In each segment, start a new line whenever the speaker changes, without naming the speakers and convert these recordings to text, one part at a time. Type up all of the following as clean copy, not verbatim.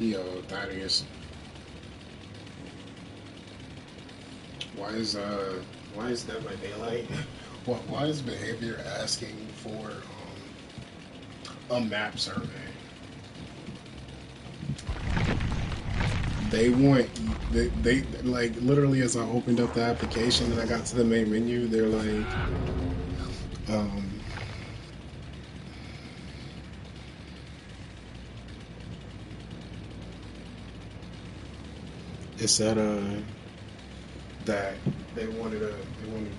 Yo, Thaddeus, why is why is Dead by Daylight? Why is Behavior asking for a map survey? They want they like literally as I opened up the application and I got to the main menu, they're like, um, it said that they wanted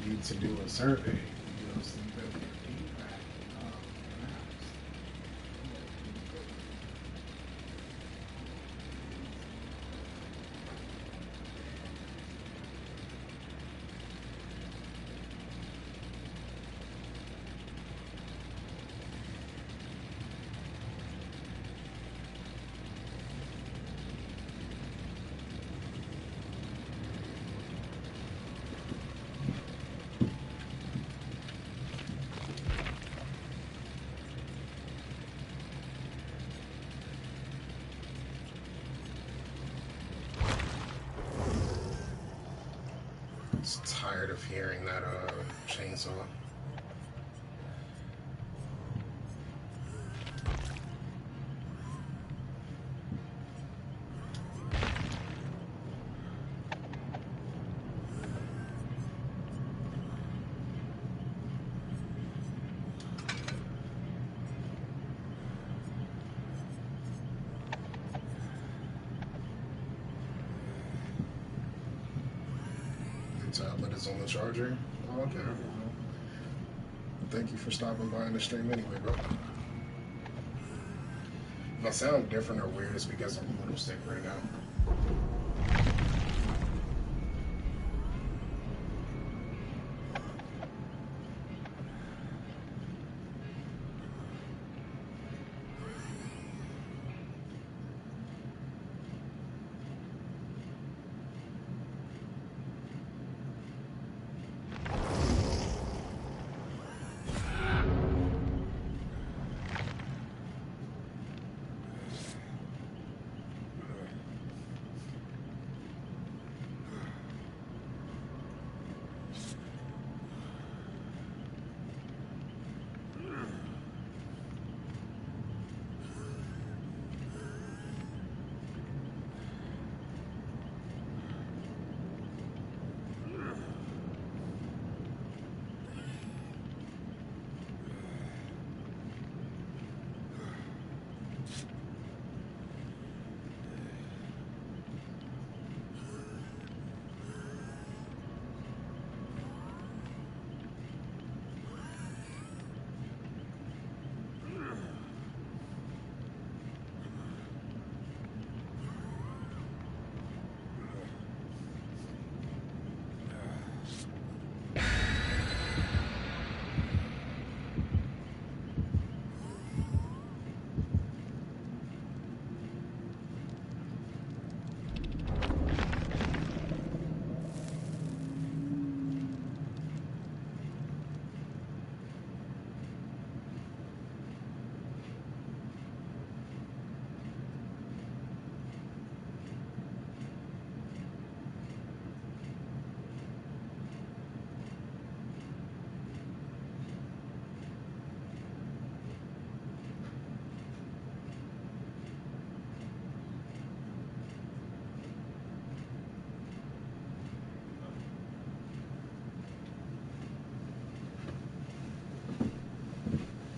you to do a survey, so you better get feedback. Just tired of hearing that chainsaw. The tablet is on the charger. Oh, okay. Thank you for stopping by in the stream anyway, bro. If I sound different or weird, it's because I'm a little sick right now.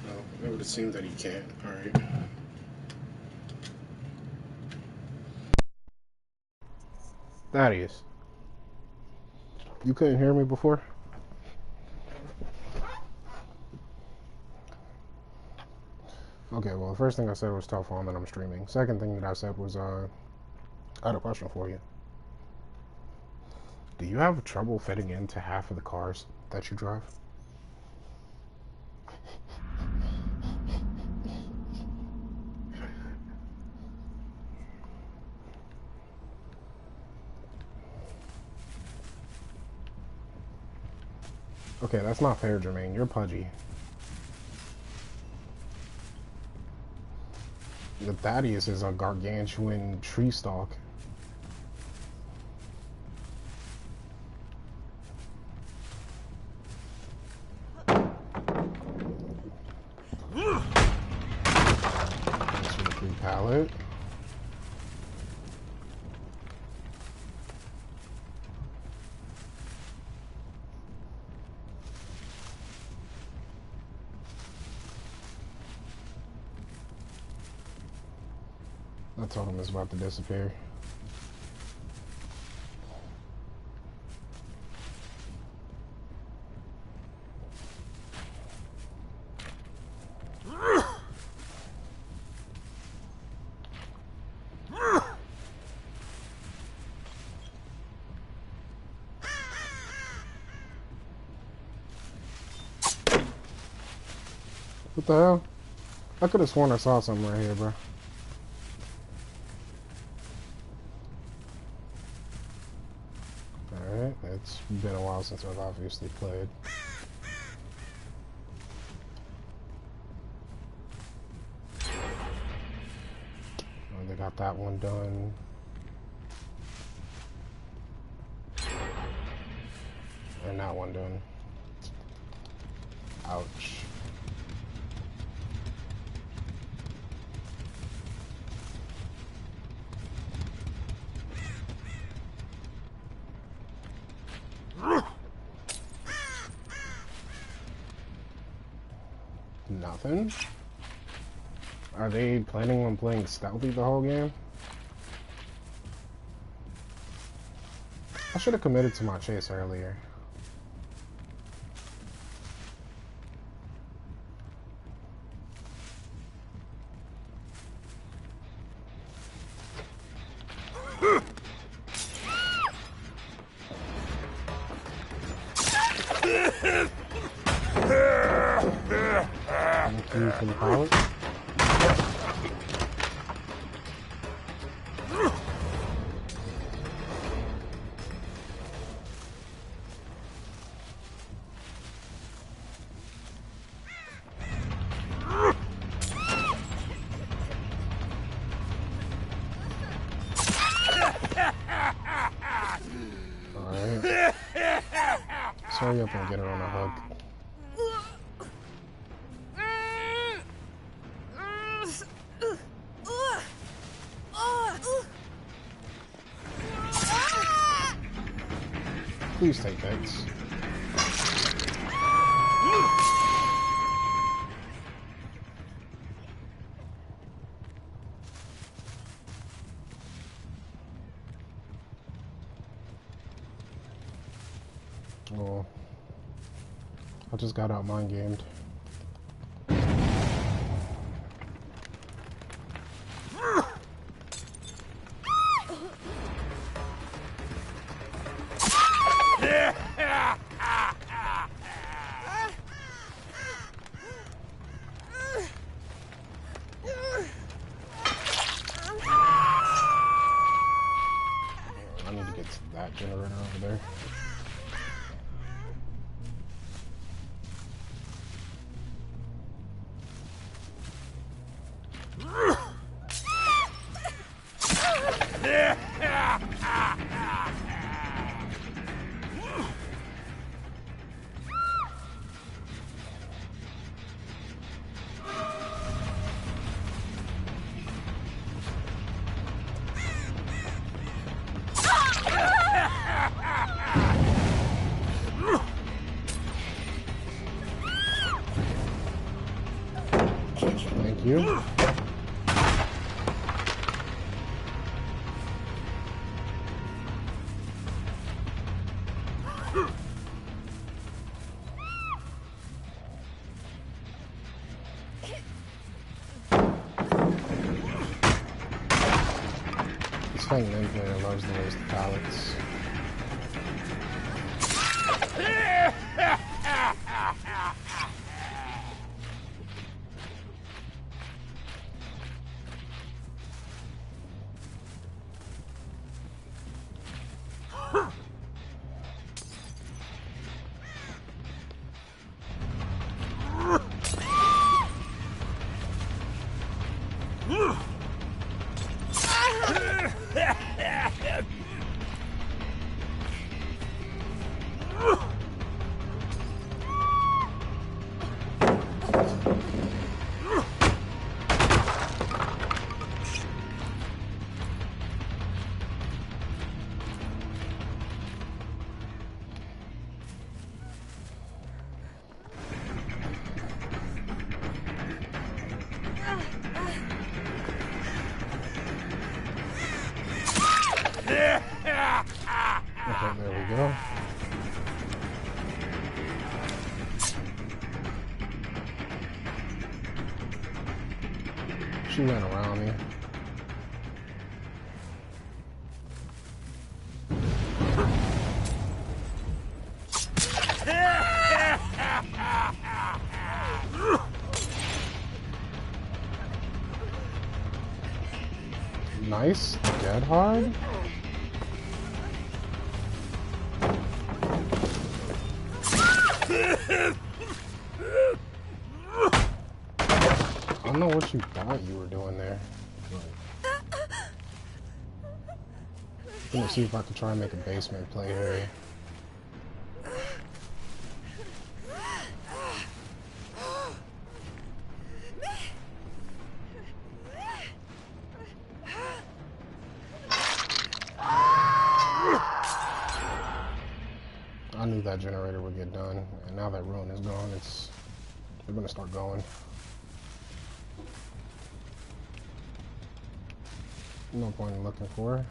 No, it would seem that he can't. All right. Thaddeus, you couldn't hear me before? Okay, well, the first thing I said was telephone that I'm streaming. Second thing that I said was, I had a question for you. Do you have trouble fitting into half of the cars that you drive? Okay, that's not fair, Jermaine. You're pudgy. The Thaddeus is a gargantuan tree stalk. Thanks for the free pallet. I told him it's about to disappear. What the hell? I could have sworn I saw something right here, bro. Alright, it's been a while since I've obviously played. Oh, they got that one done. And that one done. Ouch. Nothing? Are they planning on playing stealthy the whole game? I should have committed to my chase earlier. Thank you for the pilot. Alright. Let's hurry up and get her on a hook. Please take hits. Oh, I just got out mind gamed. I need to get to that generator over there. Thank you. This thing Ninja loves the waste of pallets. Okay, there we go. She ran around me. Nice. Dead hard. I don't know what you thought you were doing there. I'm gonna see if I can try and make a basement play area. I knew that generator would get done, and now that ruin is gone, they're gonna start going. No point in looking for her.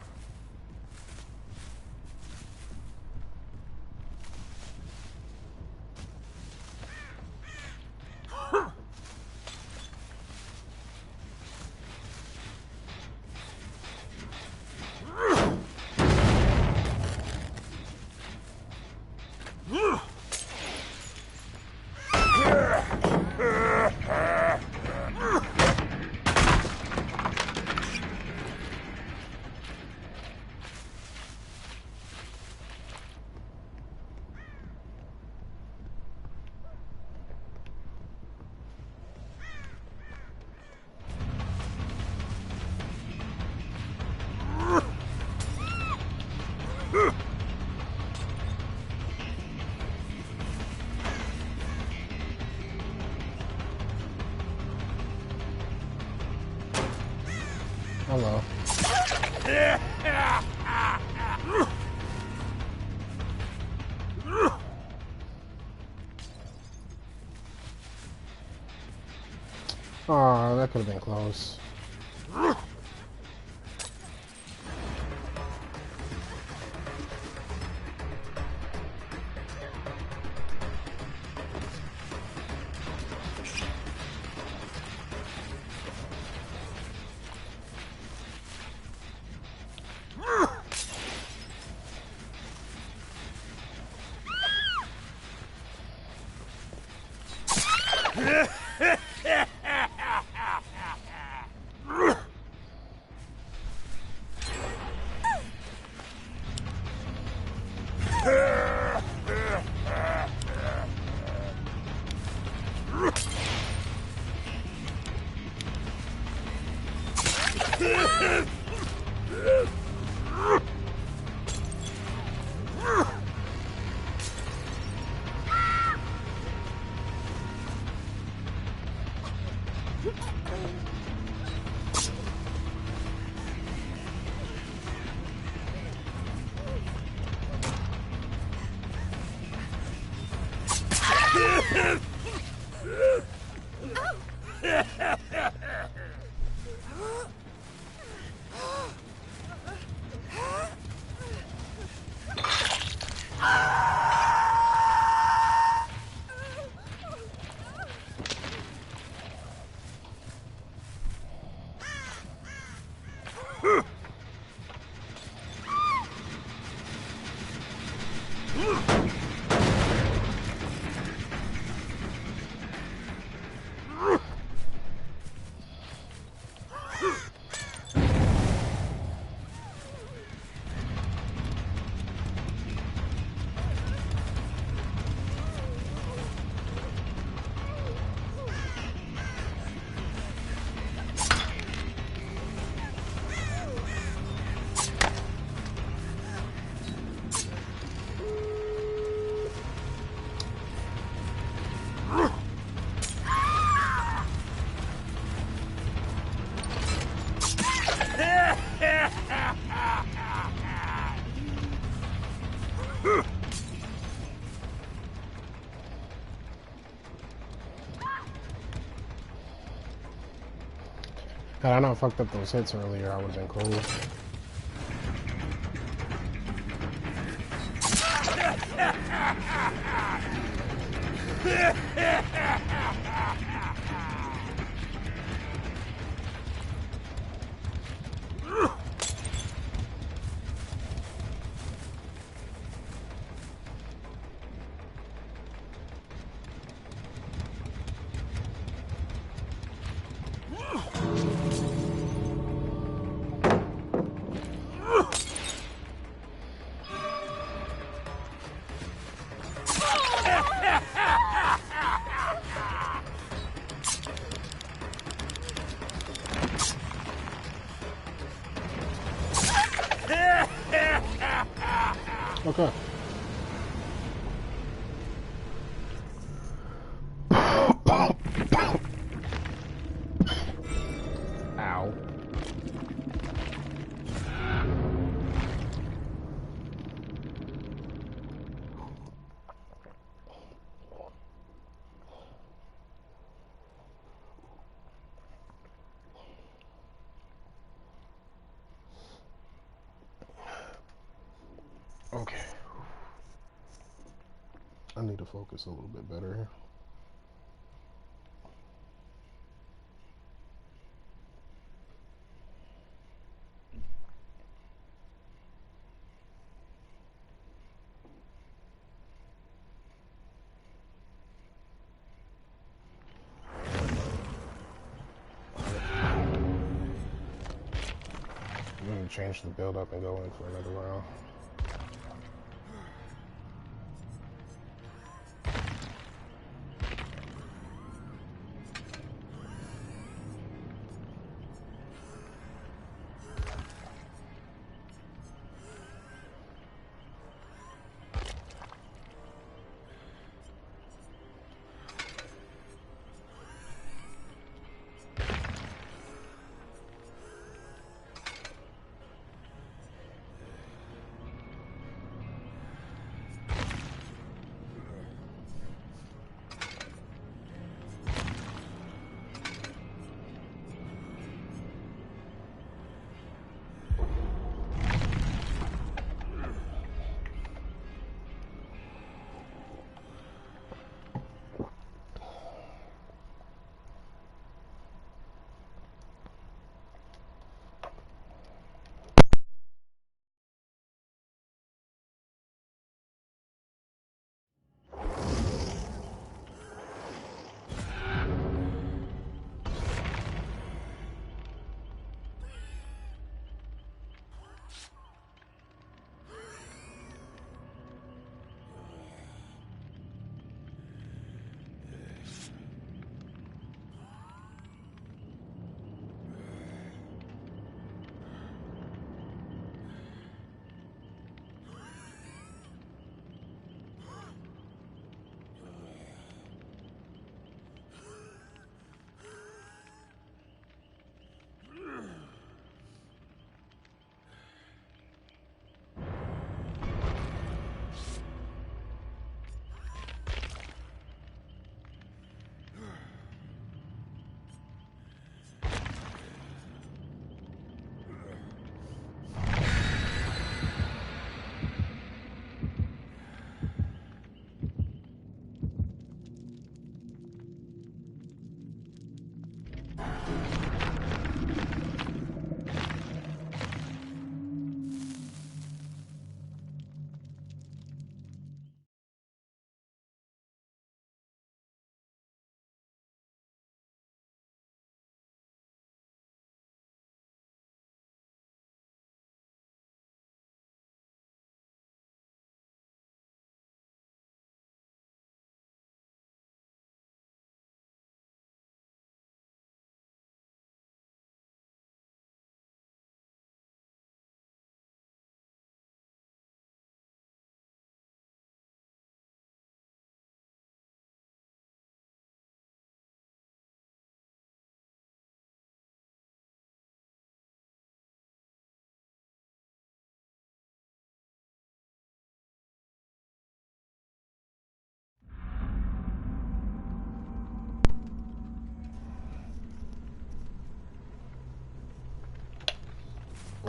Hello. Oh, that could have been close. Had I not fucked up those hits earlier, I would have been cool. Okay. Ow. Okay. I need to focus a little bit better. I'm gonna change the build up and go in for another round.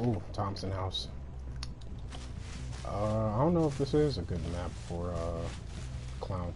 Ooh, Thompson House. I don't know if this is a good map for Clown.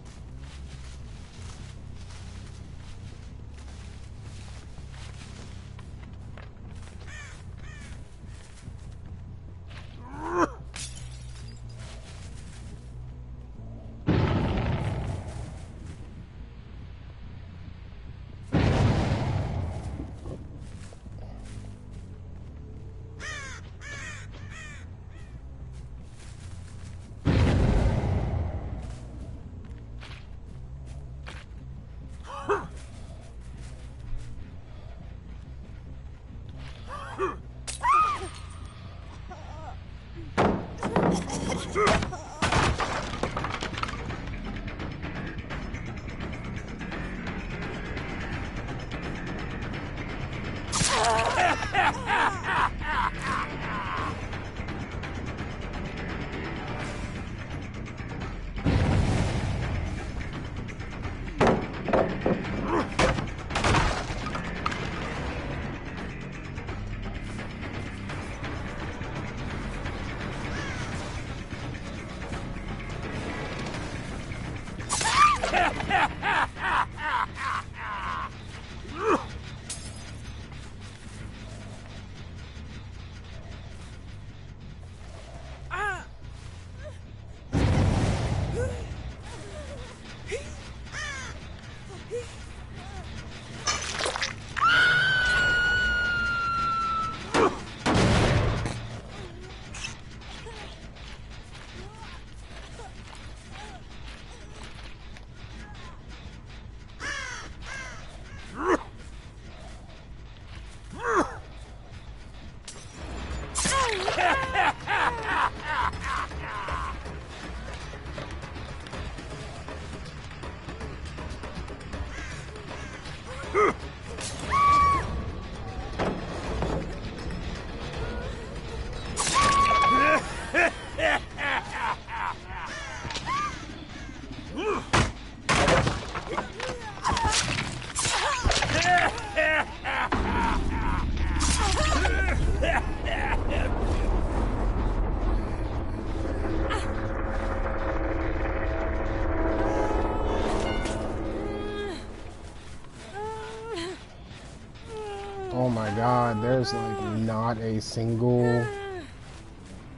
Oh my god, there's like not a single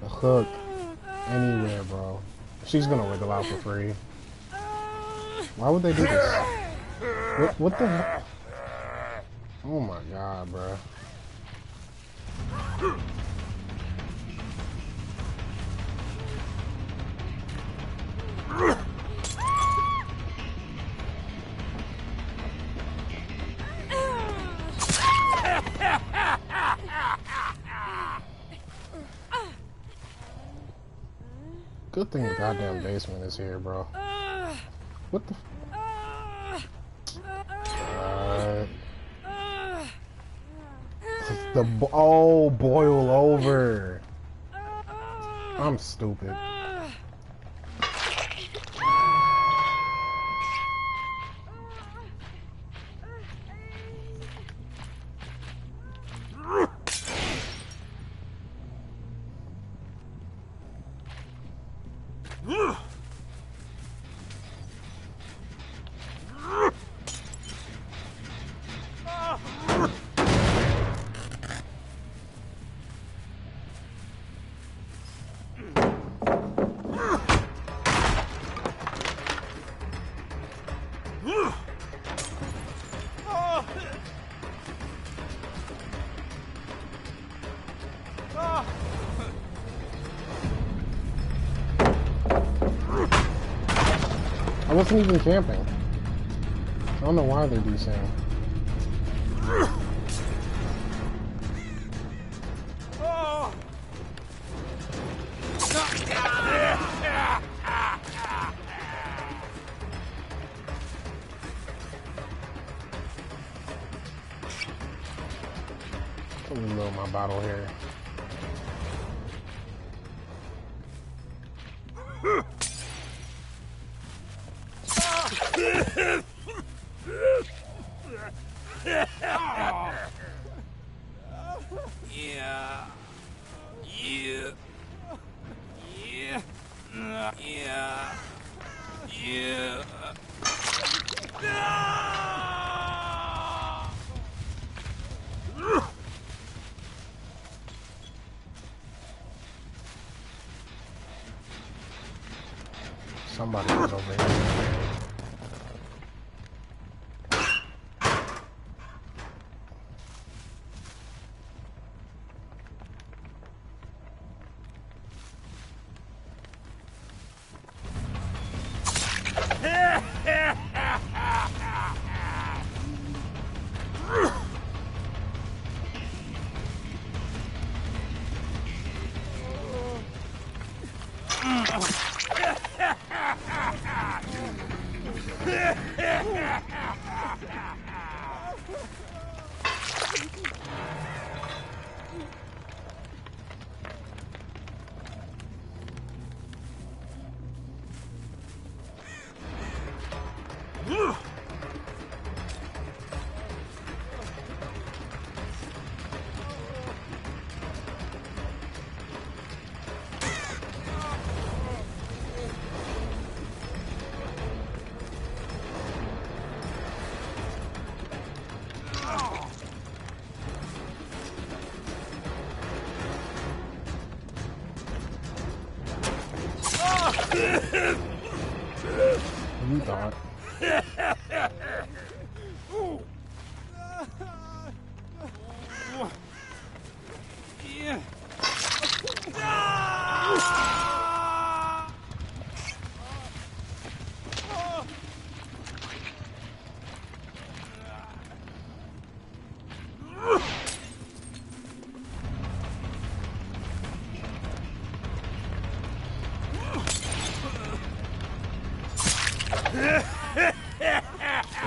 hook anywhere, bro. She's gonna wiggle out for free. Why would they do this? What the heck? Oh my god, bro. Good thing the goddamn basement is here, bro. What the? Oh, boil over. I'm stupid. I wasn't even camping. I don't know why they do so. Let me load my bottle here.
Yeah.
Somebody was over here. You thought.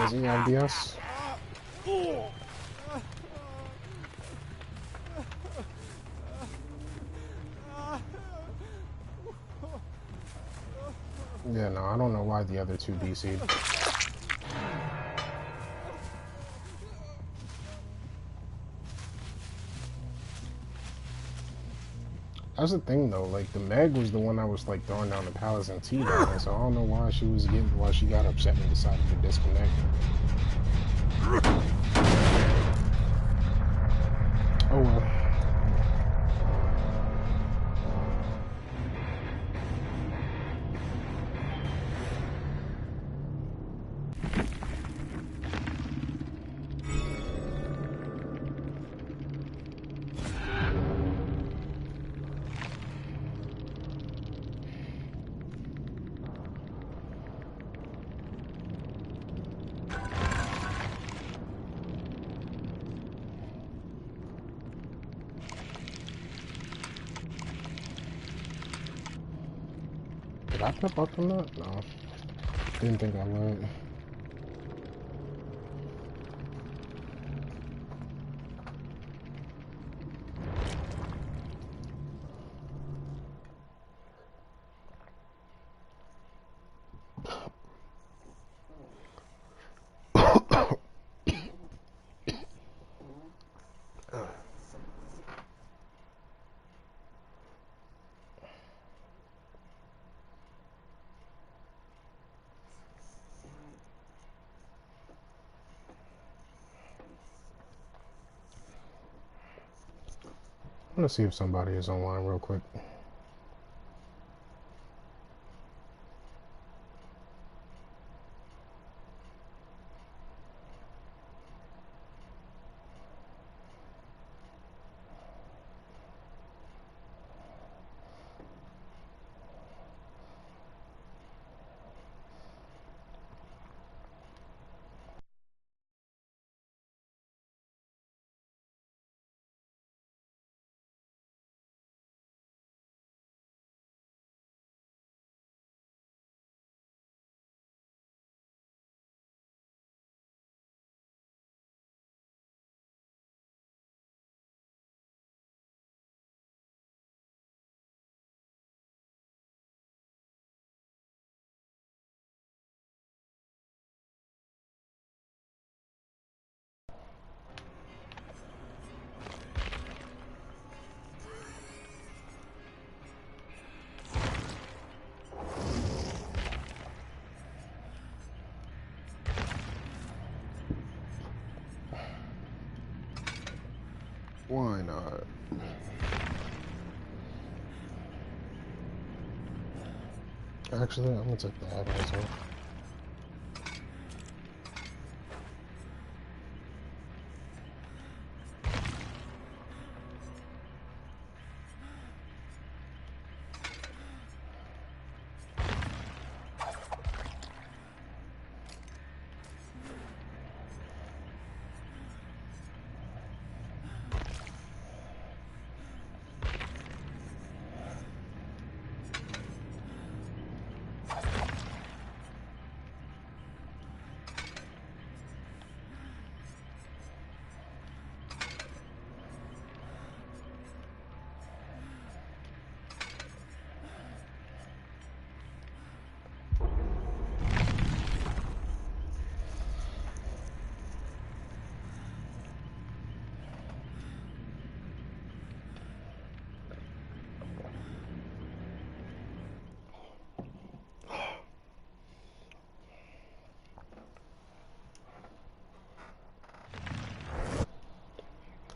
Is he obvious? Yeah, no, I don't know why the other two BC'd. That's the thing though, like the Meg was the one I was like throwing down the pallets and teabagging, so I don't know why she got upset and decided to disconnect. Oh well. Did I flip up on that? No. Didn't think I would. I'm gonna see if somebody is online real quick. Why not? Actually, I'm gonna take the ad as well.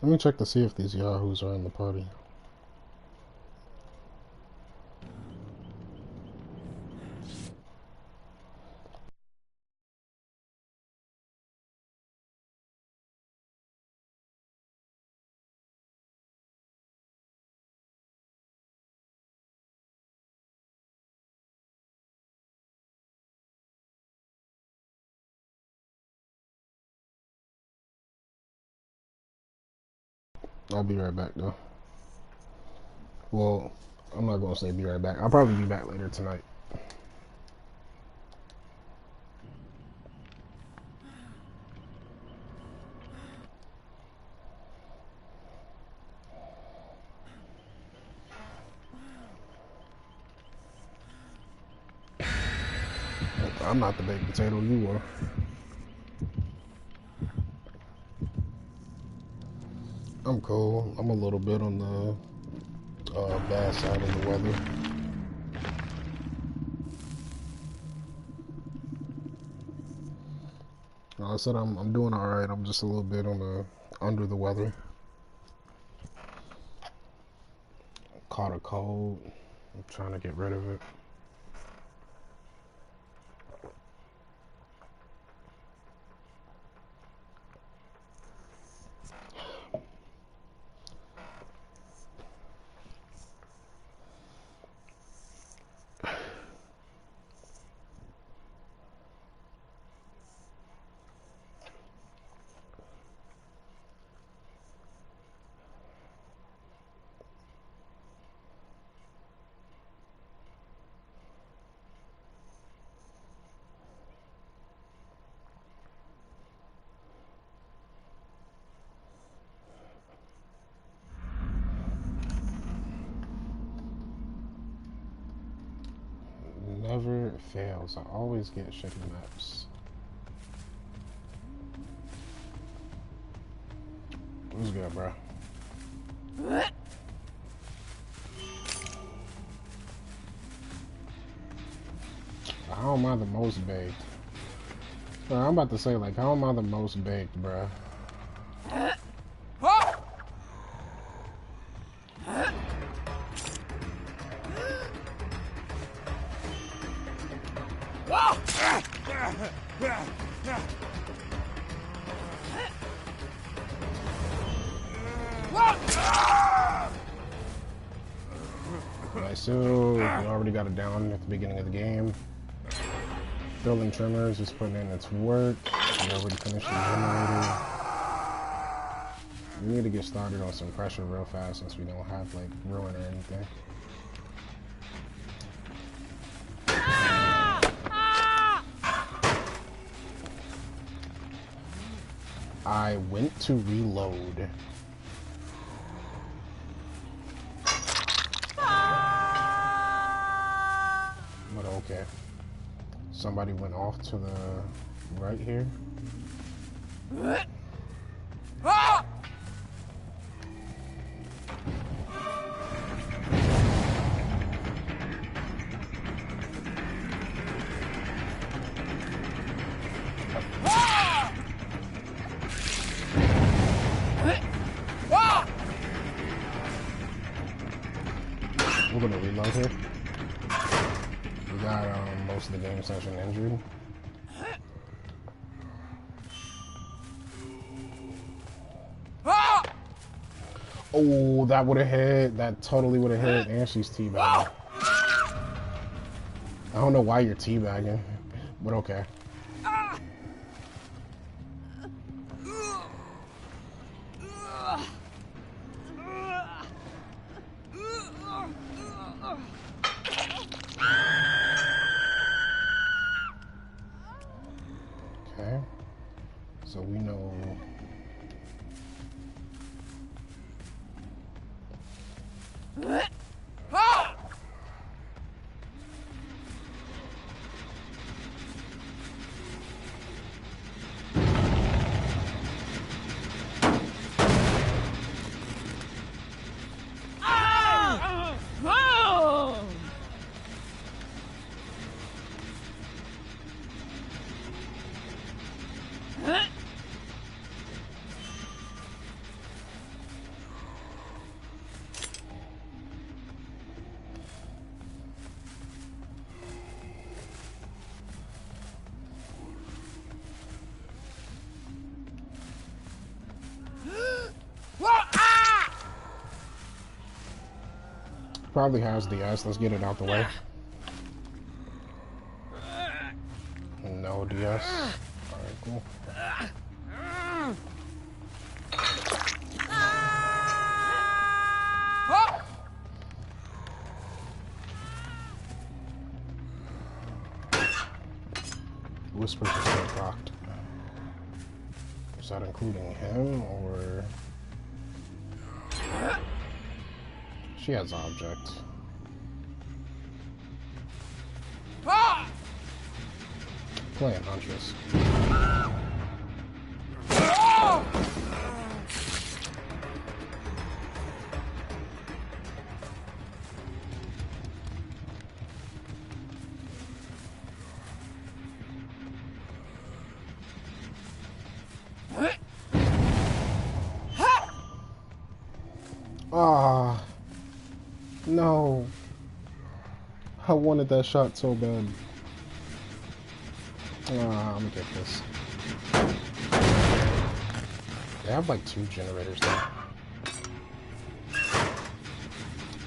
Let me check to see if these yahoos are in the party. I'll be right back though. Well, I'm not gonna say be right back. I'll probably be back later tonight. I'm not the baked potato, you are. I'm cool. I'm a little bit on the bad side of the weather. I said I'm doing all right. I'm just a little bit on the under the weather. Caught a cold. I'm trying to get rid of it. Never fails. I always get shitty maps. What's good, bro? How am I the most baked? Bro, I'm about to say, like, how am I the most baked, bro? Nice, so we already got it down at the beginning of the game. Building Tremors is putting in its work. We already finished the generator. We need to get started on some pressure real fast since we don't have like ruin or anything. I went to reload. But okay. Somebody went off to the right here. We're gonna reload here. got most of the game session injured. Oh, that would have hit. That totally would have hit. And she's teabagging. I don't know why you're teabagging, but okay. Okay. So we know. Probably has DS. Let's get it out the way. No DS. Alright, cool. Whispers are still procced. Is that including him or... She has objects. Playing Huntress. Ah, no. I wanted that shot so bad. I'm gonna get this. They have like 2 generators there.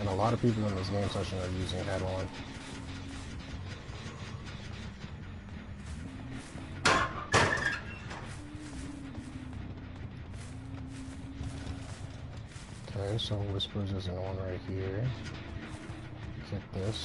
And a lot of people in this game session are using head-on. Okay, so Whispers isn't on right here. Get this.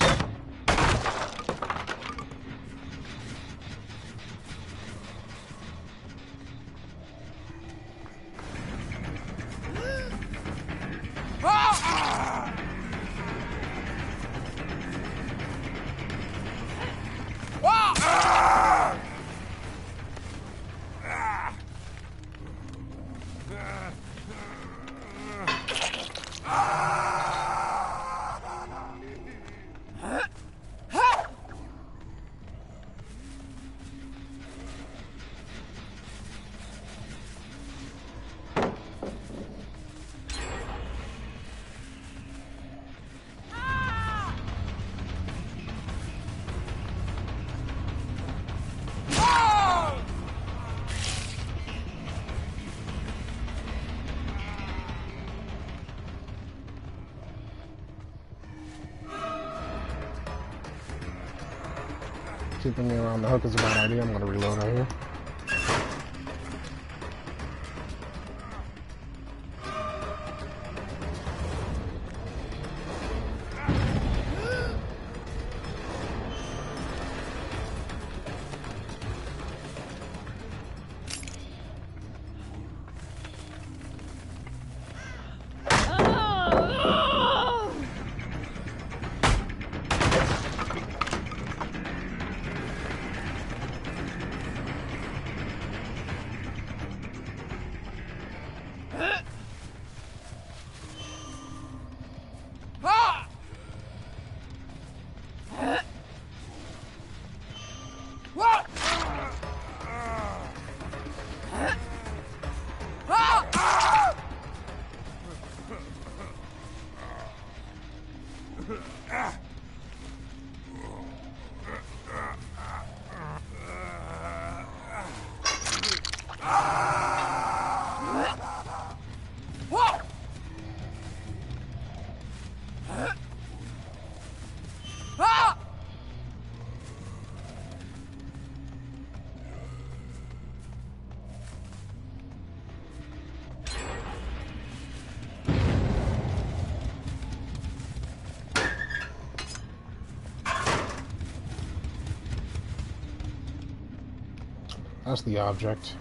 Keeping me around the hook is a bad idea. I'm gonna reload right here. That's the object.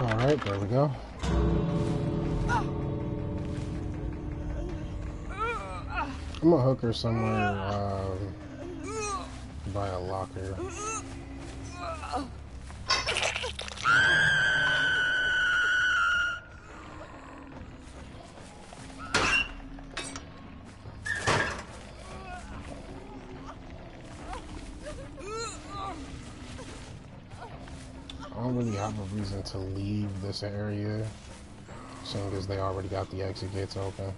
Alright, there we go. I'm gonna hook her somewhere by a locker. I don't really have a reason to leave this area, seeing as they already got the exit gates open.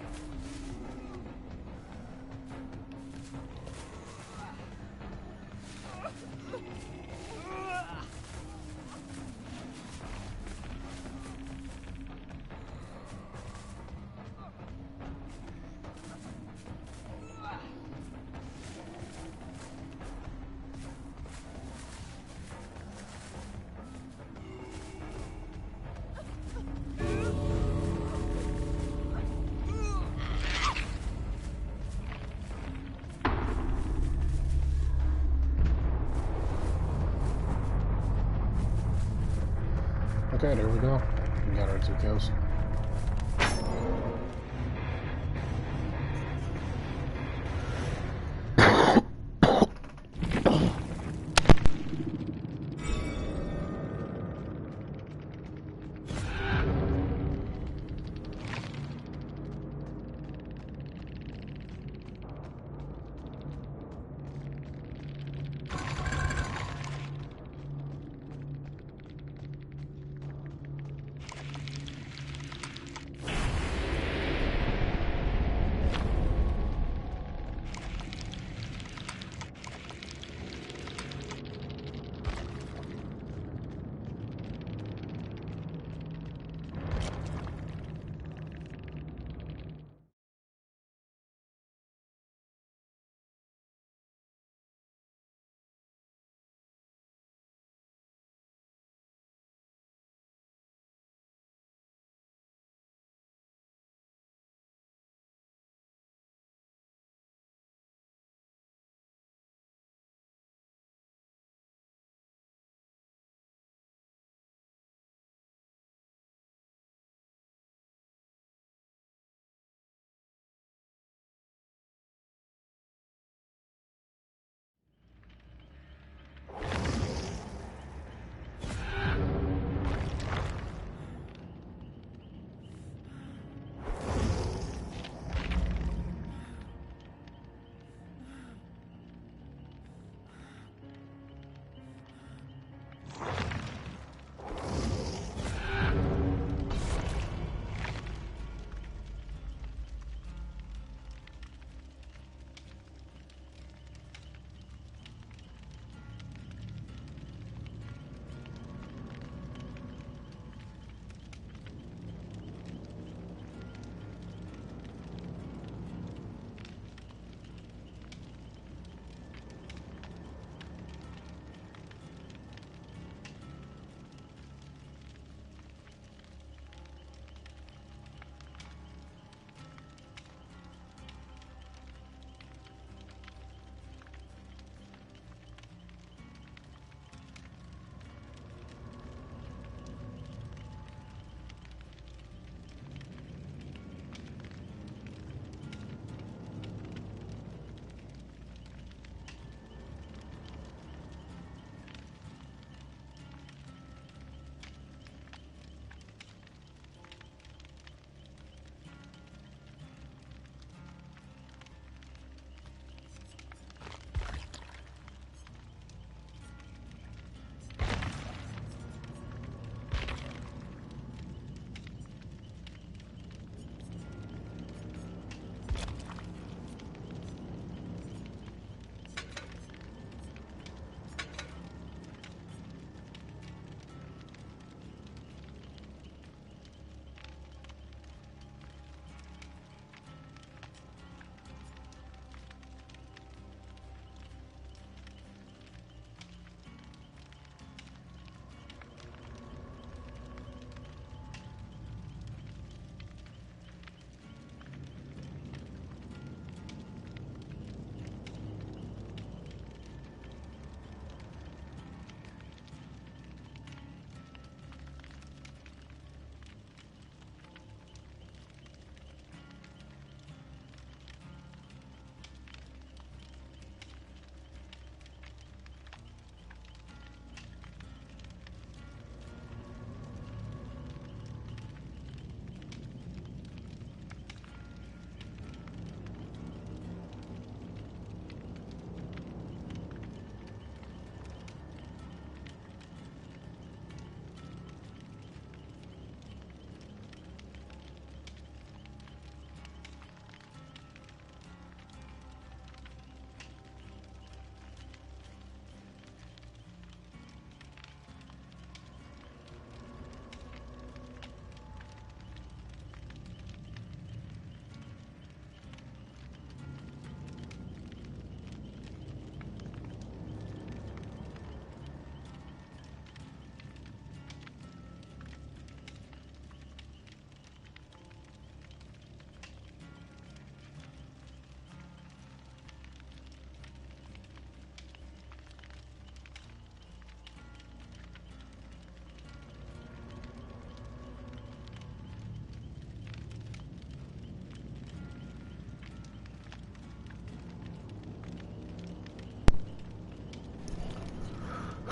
Okay, there we go. We got our 2 kills.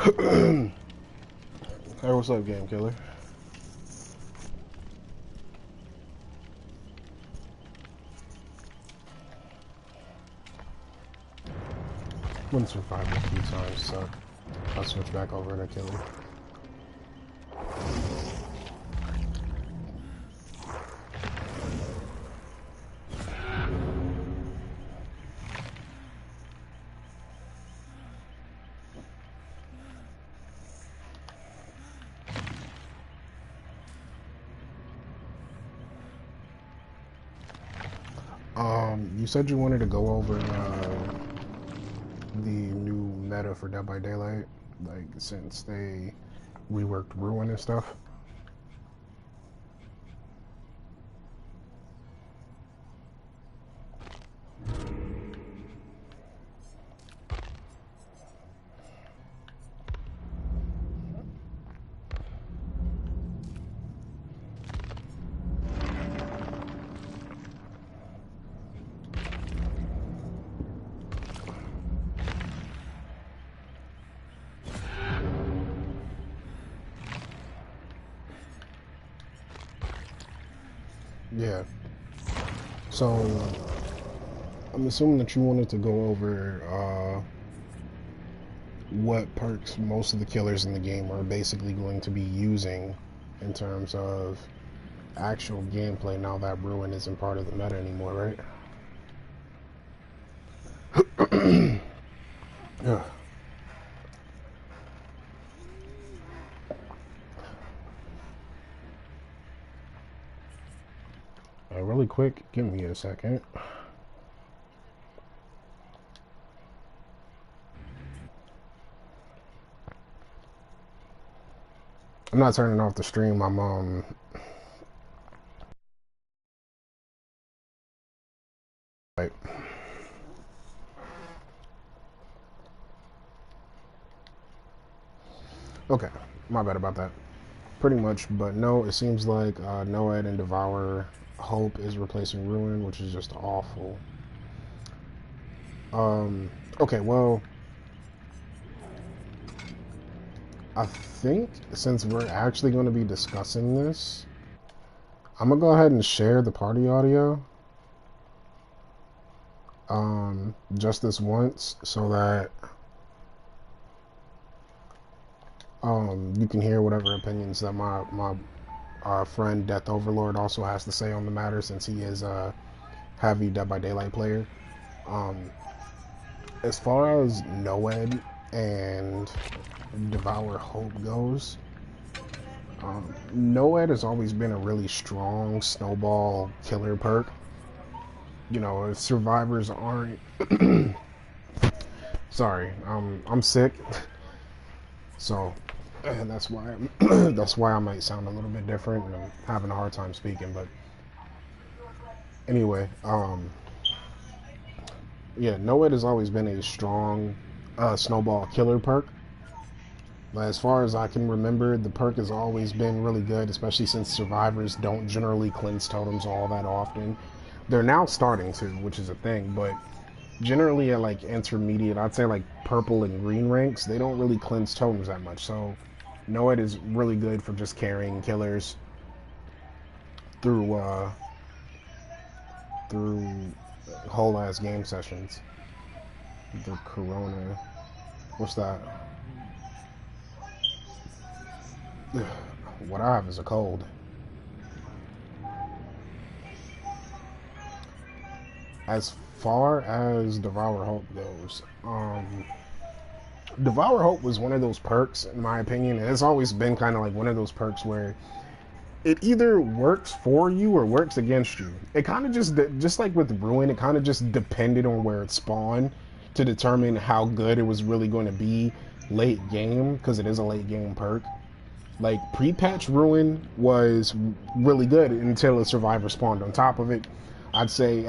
Hey, what's up, Game Killer? Wouldn't survive a few times, so I'll switch back over to Killer. You said you wanted to go over the new meta for Dead by Daylight, like since they reworked Ruin and stuff. Yeah. So I'm assuming that you wanted to go over what perks most of the killers in the game are basically going to be using in terms of actual gameplay now that Ruin isn't part of the meta anymore, right? Yeah. Really quick, give me a second. I'm not turning off the stream. Right. Okay, my bad about that. Pretty much, but no, it seems like Noed and Devour Hope is replacing Ruin, which is just awful. Okay, well, I think since we're actually going to be discussing this, I'm gonna go ahead and share the party audio just this once so that you can hear whatever opinions that my friend Death Overlord also has to say on the matter, since he is a heavy Dead by Daylight player. As far as Noed and Devour Hope goes, Noed has always been a really strong snowball killer perk. You know, if survivors aren't sorry, I'm sick, so that's why that's why I might sound a little bit different and I'm having a hard time speaking. But anyway, yeah, Noed has always been a strong snowball killer perk. But as far as I can remember, the perk has always been really good, especially since survivors don't generally cleanse totems all that often. They're now starting to, which is a thing, but generally at like intermediate, I'd say like purple and green ranks, they don't really cleanse totems that much. So Noed is really good for just carrying killers through through whole ass game sessions. The Corona, what's that? What I have is a cold. As far as Devour Hope goes, Devour Hope was one of those perks, in my opinion. It's always been kind of like one of those perks where it either works for you or works against you. It kind of just like with Ruin, it kind of just depended on where it spawned to determine how good it was really going to be late game, because it is a late game perk. Like pre-patch Ruin was really good until a survivor spawned on top of it. I'd say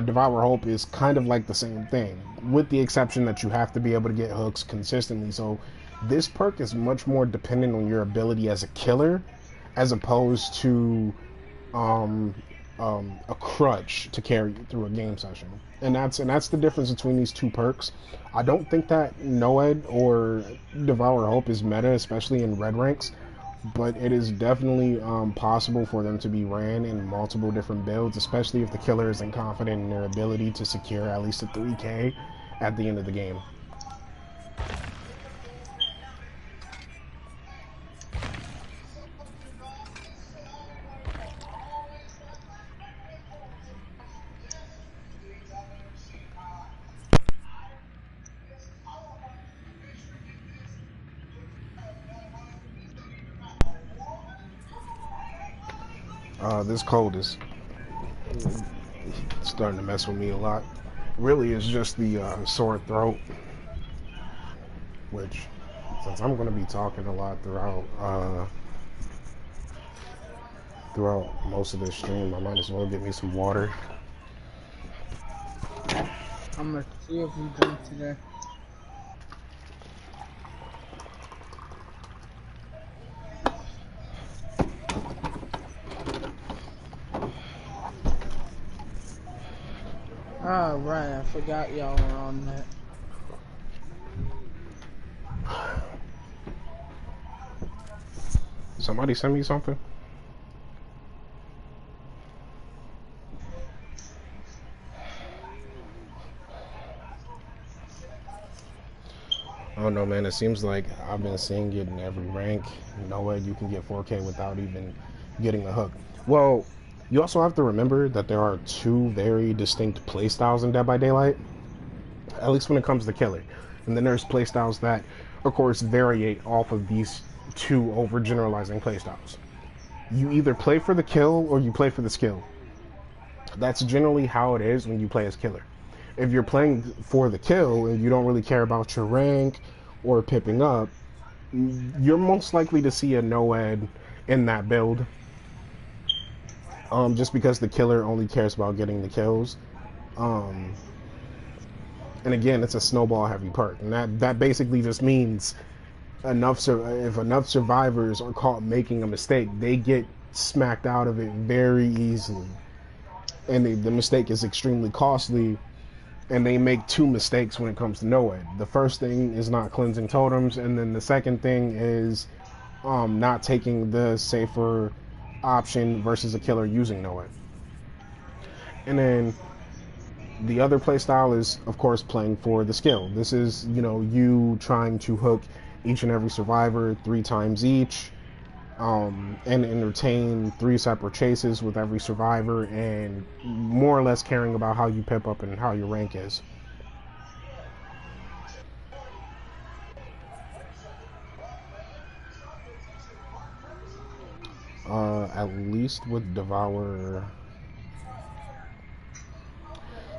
Devour Hope is kind of like the same thing, with the exception that you have to be able to get hooks consistently. So this perk is much more dependent on your ability as a killer, as opposed to a crutch to carry you through a game session. And that's the difference between these two perks. I don't think that Noed or Devour Hope is meta, especially in red ranks, but it is definitely possible for them to be ran in multiple different builds, especially if the killer isn't confident in their ability to secure at least a 3K at the end of the game. This cold is starting to mess with me a lot. Really, it's just the sore throat, which, since I'm going to be talking a lot throughout most of this stream, I might as well get me some water.
I'm gonna see if you drink today. Oh, right, I forgot y'all were on that.
Somebody send me something? I don't know, man. It seems like I've been seeing it in every rank. No way you can get 4K without even getting a hook. Well, you also have to remember that there are two very distinct playstyles in Dead by Daylight, at least when it comes to killer. And then there's playstyles that, of course, variate off of these two overgeneralizing playstyles. You either play for the kill or you play for the skill. That's generally how it is when you play as killer. If you're playing for the kill and you don't really care about your rank or pipping up, you're most likely to see a Noed in that build. Just because the killer only cares about getting the kills. And again, it's a snowball heavy perk. And that basically just means if enough survivors are caught making a mistake, they get smacked out of it very easily. And the mistake is extremely costly, and they make two mistakes when it comes to Noed. The first thing is not cleansing totems, and then the second thing is not taking the safer option versus a killer using Noed. And then the other playstyle is, of course, playing for the skill. This is, you trying to hook each and every survivor 3 times each, and entertain 3 separate chases with every survivor, and more or less caring about how you pip up and how your rank is. At least with Devour,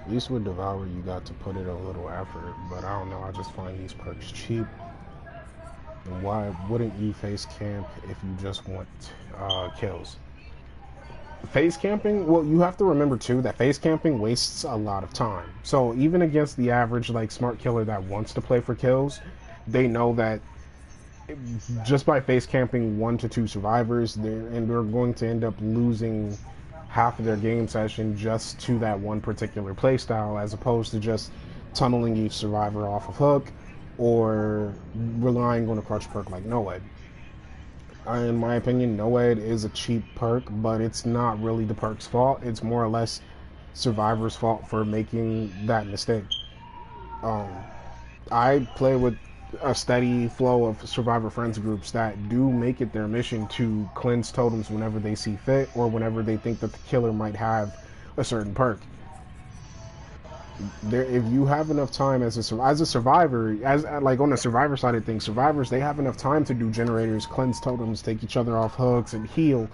you got to put in a little effort, but I don't know, I just find these perks cheap. And why wouldn't you face camp if you just want kills? Face camping, well, you have to remember too that face camping wastes a lot of time. So even against the average smart killer that wants to play for kills, they know that just by face camping 1 to 2 survivors, they're going to end up losing half of their game session just to that one particular playstyle, as opposed to just tunneling each survivor off of hook or relying on a crutch perk like Noed. In my opinion, Noed is a cheap perk, but it's not really the perk's fault. It's more or less survivor's fault for making that mistake. I play with a steady flow of survivor friends groups that do make it their mission to cleanse totems whenever they see fit, or whenever they think that the killer might have a certain perk. If you have enough time as a survivor, on the survivor side of things, survivors, they have enough time to do generators, cleanse totems, take each other off hooks, and heal.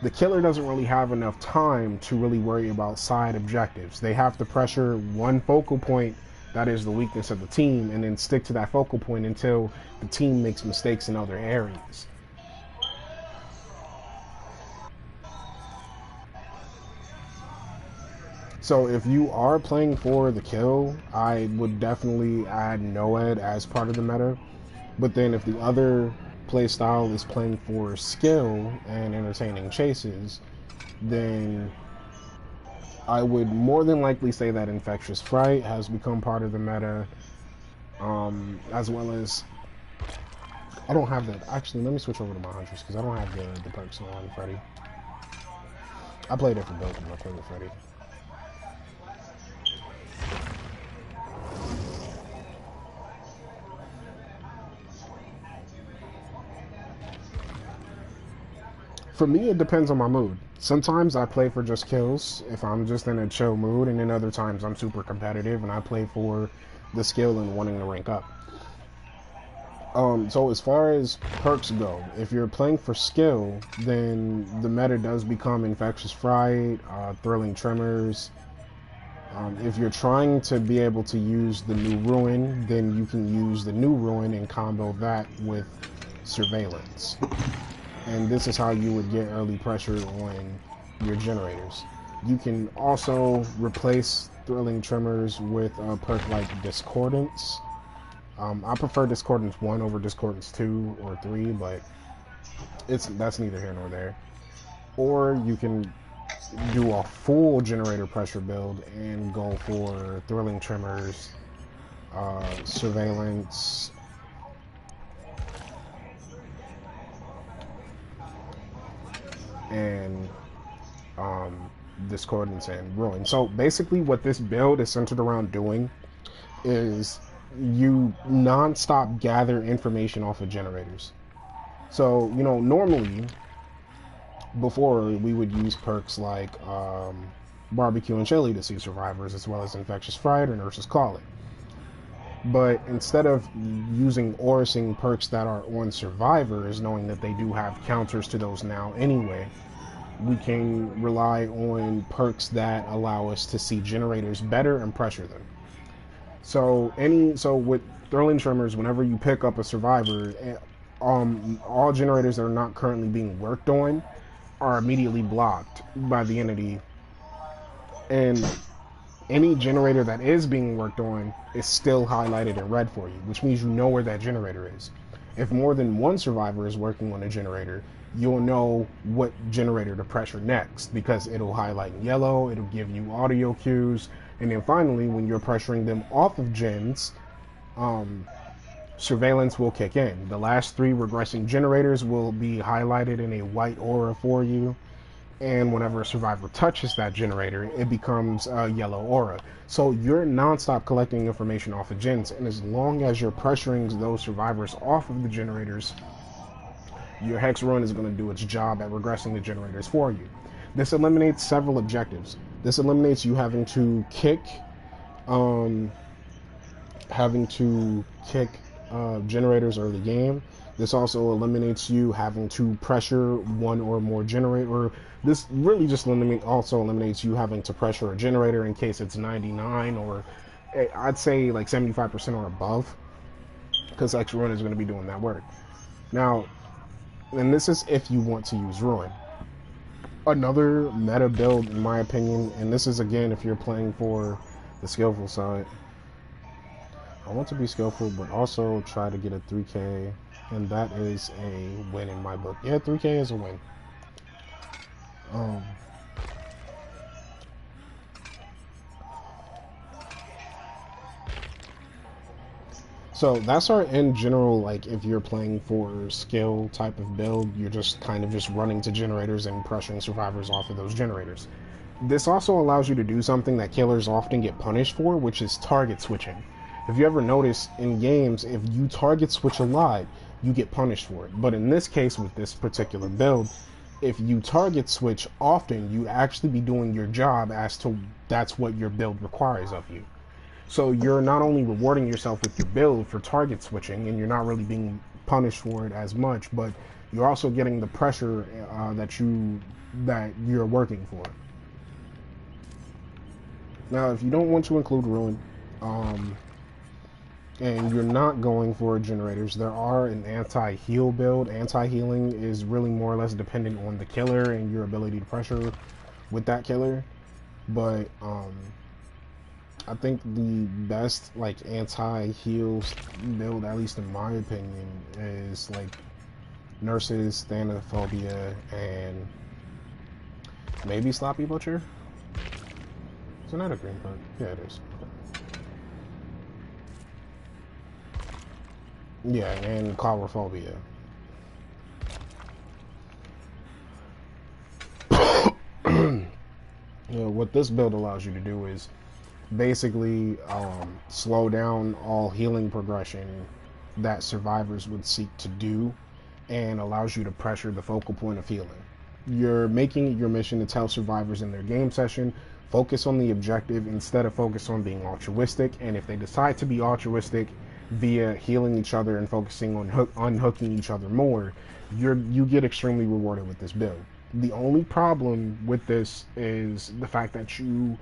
The killer doesn't really have enough time to really worry about side objectives. They have to pressure one focal point that is the weakness of the team, and then stick to that focal point until the team makes mistakes in other areas. So if you are playing for the kill, I would definitely add Noed as part of the meta. But then if the other playstyle is playing for skill and entertaining chases, then I would more than likely say that Infectious Fright has become part of the meta, as well as I don't have that. Actually, let me switch over to my Hunters because I don't have the perks on Freddy. I play different builds when I play with Freddy. For me, it depends on my mood. Sometimes I play for just kills if I'm just in a chill mood, and then other times I'm super competitive and I play for the skill and wanting to rank up. So as far as perks go, if you're playing for skill, then the meta does become Infectious Fright, Thrilling Tremors. If you're trying to be able to use the new Ruin, then you can use the new Ruin and combo that with Surveillance. And this is how you would get early pressure on your generators. You can also replace Thrilling Tremors with a perk like Discordance. I prefer Discordance 1 over Discordance 2 or 3, but that's neither here nor there. Or you can do a full generator pressure build and go for Thrilling Tremors, Surveillance, and Discordance and Ruin. So basically what this build is centered around doing is you non-stop gather information off of generators. So, you know, normally before we would use perks like Barbecue and Chili to see survivors, as well as Infectious Fright or Nurse's Calling. But instead of using Oracing perks that are on survivors, knowing that they do have counters to those now anyway, we can rely on perks that allow us to see generators better and pressure them. So with Thrilling Tremors, whenever you pick up a survivor, all generators that are not currently being worked on are immediately blocked by the entity, and any generator that is being worked on is still highlighted in red for you, which means you know where that generator is. If more than one survivor is working on a generator, you'll know what generator to pressure next because it'll highlight in yellow, it'll give you audio cues, and then finally, when you're pressuring them off of gens, Surveillance will kick in. The last 3 regressing generators will be highlighted in a white aura for you, and whenever a survivor touches that generator, it becomes a yellow aura. So you're non-stop collecting information off of gens, and as long as you're pressuring those survivors off of the generators, your Hex Run is going to do its job at regressing the generators for you. This eliminates several objectives. This eliminates you having to kick generators early game. This also eliminates you having to pressure one or more generator. This really just also eliminates you having to pressure a generator in case it's 99 or I'd say like 75% or above, because Hex Run is going to be doing that work. Now, and this is if you want to use Ruin. Another meta build, in my opinion, and this is again if you're playing for the skillful side. I want to be skillful, but also try to get a 3K, and that is a win in my book. Yeah, 3K is a win. So that's our in general, like if you're playing for skill type of build, you're just kind of just running to generators and pressuring survivors off of those generators. This also allows you to do something that killers often get punished for, which is target switching. If you ever notice in games, if you target switch a lot, you get punished for it. But in this case, with this particular build, if you target switch often, you actually be doing your job as to that's what your build requires of you. So you're not only rewarding yourself with your build for target switching, and you're not really being punished for it as much, but you're also getting the pressure that you're working for. Now, if you don't want to include Ruin, and you're not going for generators, there are an anti-heal build. Anti-healing is really more or less dependent on the killer and your ability to pressure with that killer. But I think the best like anti-heal build, at least in my opinion, is like Nurses, Thanophobia, and maybe Sloppy Butcher. Isn't that a green perk? Yeah, it is. Yeah, and Chlorophobia. What this build allows you to do is basically slow down all healing progression that survivors would seek to do, and allows you to pressure the focal point of healing. You're making it your mission to tell survivors in their game session focus on the objective instead of focus on being altruistic, and if they decide to be altruistic via healing each other and focusing on unhooking each other more, you get extremely rewarded with this build. The only problem with this is the fact that you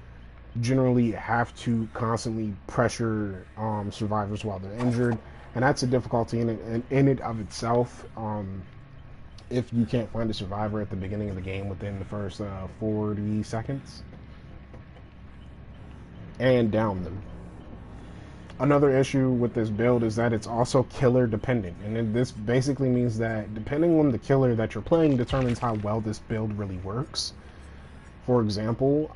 generally have to constantly pressure survivors while they're injured, and that's a difficulty in it of itself. If you can't find a survivor at the beginning of the game within the first 40 seconds and down them. Another issue with this build is that it's also killer dependent, and this basically means that depending on the killer that you're playing determines how well this build really works. For example,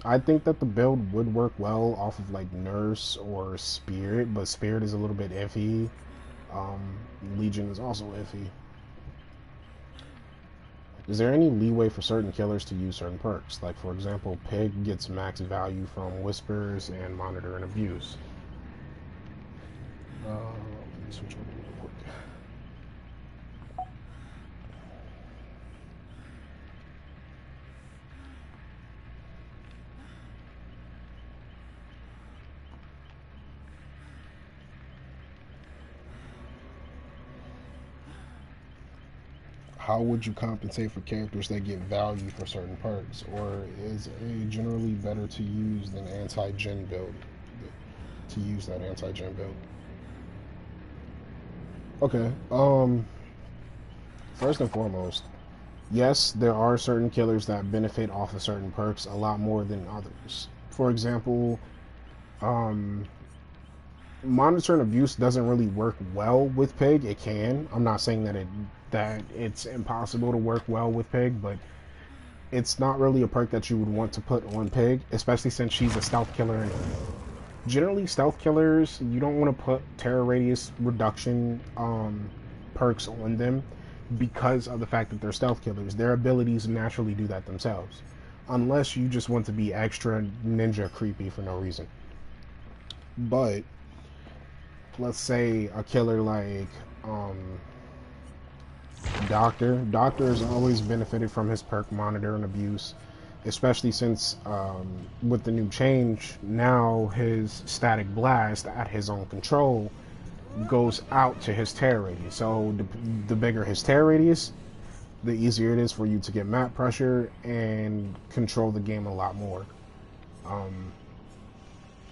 I think that the build would work well off of like Nurse or Spirit, but Spirit is a little bit iffy. Legion is also iffy. Is there any leeway for certain killers to use certain perks? Like, for example, Pig gets max value from Whispers and Monitor and Abuse. Let me switch over real quick. How would you compensate for characters that get value for certain perks, or is a generally better to use than anti-gen build? To use that anti-gen build. Okay. First and foremost, yes, there are certain killers that benefit off of certain perks a lot more than others. For example, Monitor and Abuse doesn't really work well with Pig. It can. I'm not saying that it's impossible to work well with Pig, but it's not really a perk that you would want to put on Pig, especially since she's a stealth killer. And generally, stealth killers, you don't want to put terror radius reduction perks on them because of the fact that they're stealth killers. Their abilities naturally do that themselves, unless you just want to be extra ninja creepy for no reason. But let's say a killer like Doctor has always benefited from his perk Monitor and Abuse, especially since with the new change, now his Static Blast at his own control goes out to his terror radius. So the bigger his terror radius, the easier it is for you to get map pressure and control the game a lot more.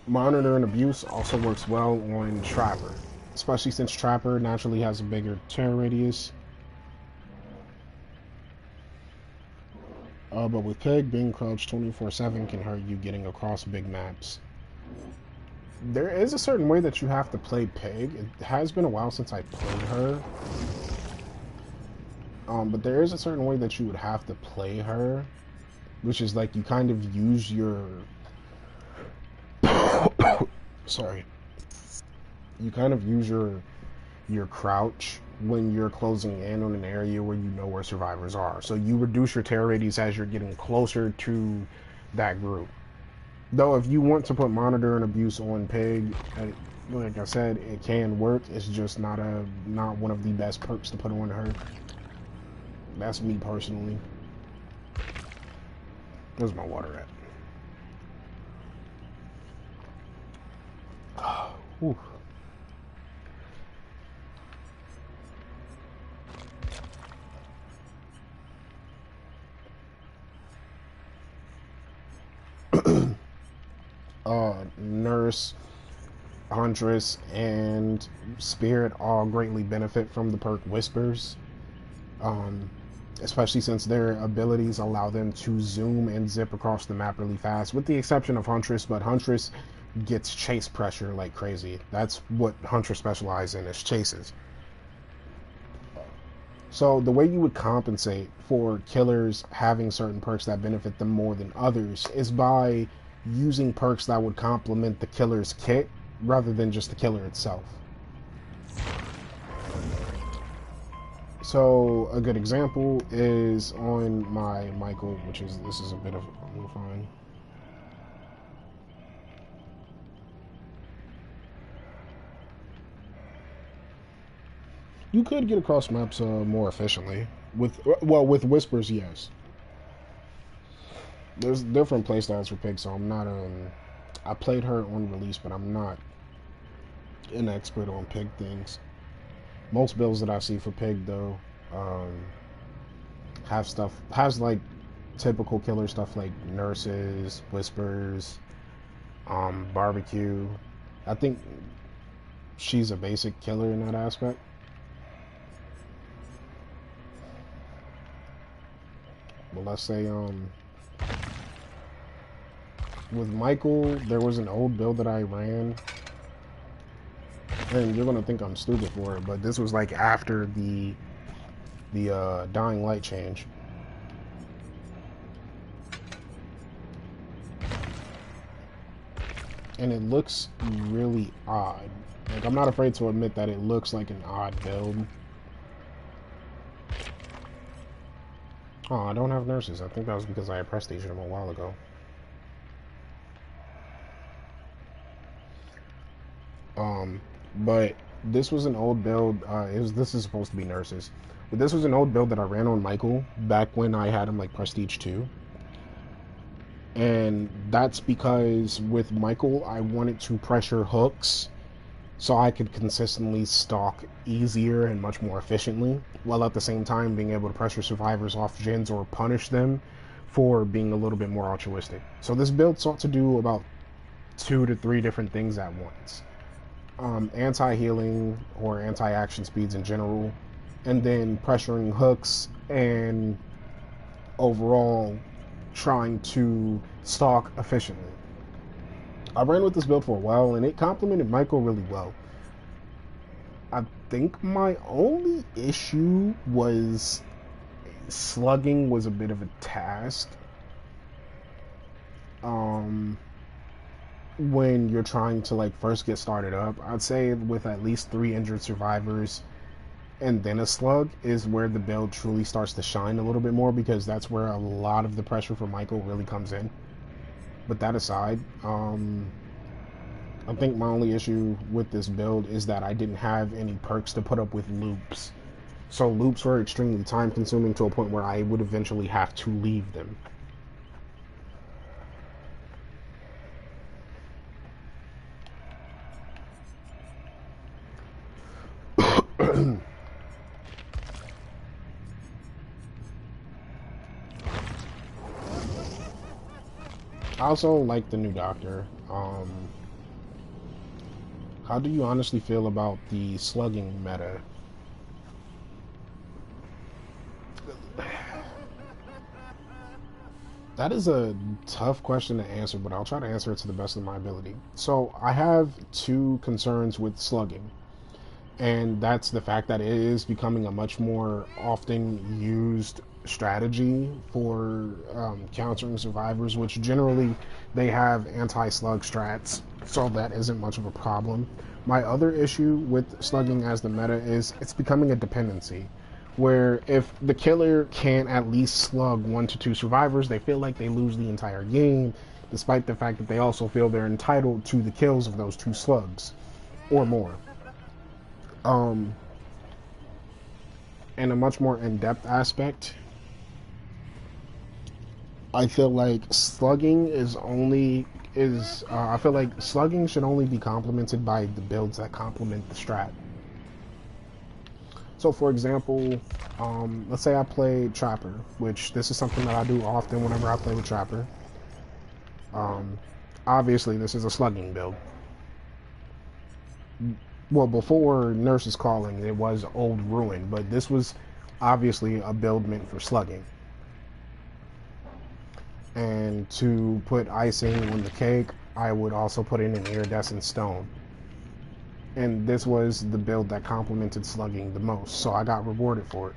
Monitor and Abuse also works well on Trapper, especially since Trapper naturally has a bigger terror radius. But with Peg, being crouched 24/7 can hurt you getting across big maps. There is a certain way that you have to play Peg. It has been a while since I played her. But there is a certain way that you would have to play her, which is like you kind of use your... Sorry. You kind of use your crouch when you're closing in on an area where you know where survivors are. So you reduce your terror radius as you're getting closer to that group. Though if you want to put Monitor and Abuse on Pig, like I said, it can work. It's just not one of the best perks to put on her. That's me personally. Where's my water at? Whew. Nurse, Huntress, and Spirit all greatly benefit from the perk Whispers, especially since their abilities allow them to zoom and zip across the map really fast, with the exception of Huntress, but Huntress gets chase pressure like crazy. That's what Huntress specializes in, is chases. So the way you would compensate for killers having certain perks that benefit them more than others is by using perks that would complement the killer's kit rather than just the killer itself. So a good example is on my Michael, which is, this is a bit of, we'll find. You could get across maps more efficiently with, well, with whispers, yes. There's different playstyles for Pig, so I'm not I played her on release, but I'm not an expert on Pig things. Most builds that I see for Pig though has like typical killer stuff like nurses, whispers, barbecue. I think she's a basic killer in that aspect. But let's say with Michael, there was an old build that I ran, and you're gonna think I'm stupid for it, but this was like after the Dying Light change. And it looks really odd. Like, I'm not afraid to admit that it looks like an odd build. Oh, I don't have nurses. I think that was because I had prestige them a while ago. But this was an old build. This is supposed to be nurses. But this was an old build that I ran on Michael back when I had him like Prestige 2. And that's because with Michael, I wanted to pressure hooks so I could consistently stalk easier and much more efficiently, while at the same time being able to pressure survivors off gens or punish them for being a little bit more altruistic. So this build sought to do about 2 to 3 different things at once. Anti-healing or anti-action speeds in general, and then pressuring hooks, and overall trying to stalk efficiently. I ran with this build for a while, and it complemented Michael really well. I think my only issue was slugging was a bit of a task. When you're trying to like first get started up, I'd say with at least 3 injured survivors and then a slug is where the build truly starts to shine a little bit more, because that's where a lot of the pressure for Michael really comes in. But that aside, I think my only issue with this build is that I didn't have any perks to put up with loops. So loops were extremely time consuming to a point where I would eventually have to leave them. I also like the new Doctor. How do you honestly feel about the slugging meta? That is a tough question to answer, but I'll try to answer it to the best of my ability. So I have 2 concerns with slugging, and that's the fact that it is becoming a much more often used strategy for countering survivors, which generally they have anti-slug strats, so that isn't much of a problem. My other issue with slugging as the meta is it's becoming a dependency, where if the killer can't at least slug 1 to 2 survivors, they feel like they lose the entire game, despite the fact that they also feel they're entitled to the kills of those 2 slugs or more. In a much more in-depth aspect, I feel like slugging I feel like slugging should only be complemented by the builds that complement the strat. So for example, let's say I play Trapper, which this is something that I do often whenever I play with Trapper. Obviously this is a slugging build. Well, before Nurse's Calling, it was Old Ruin, but this was obviously a build meant for slugging. And to put icing on the cake, I would also put in an iridescent stone. And this was the build that complemented slugging the most, so I got rewarded for it.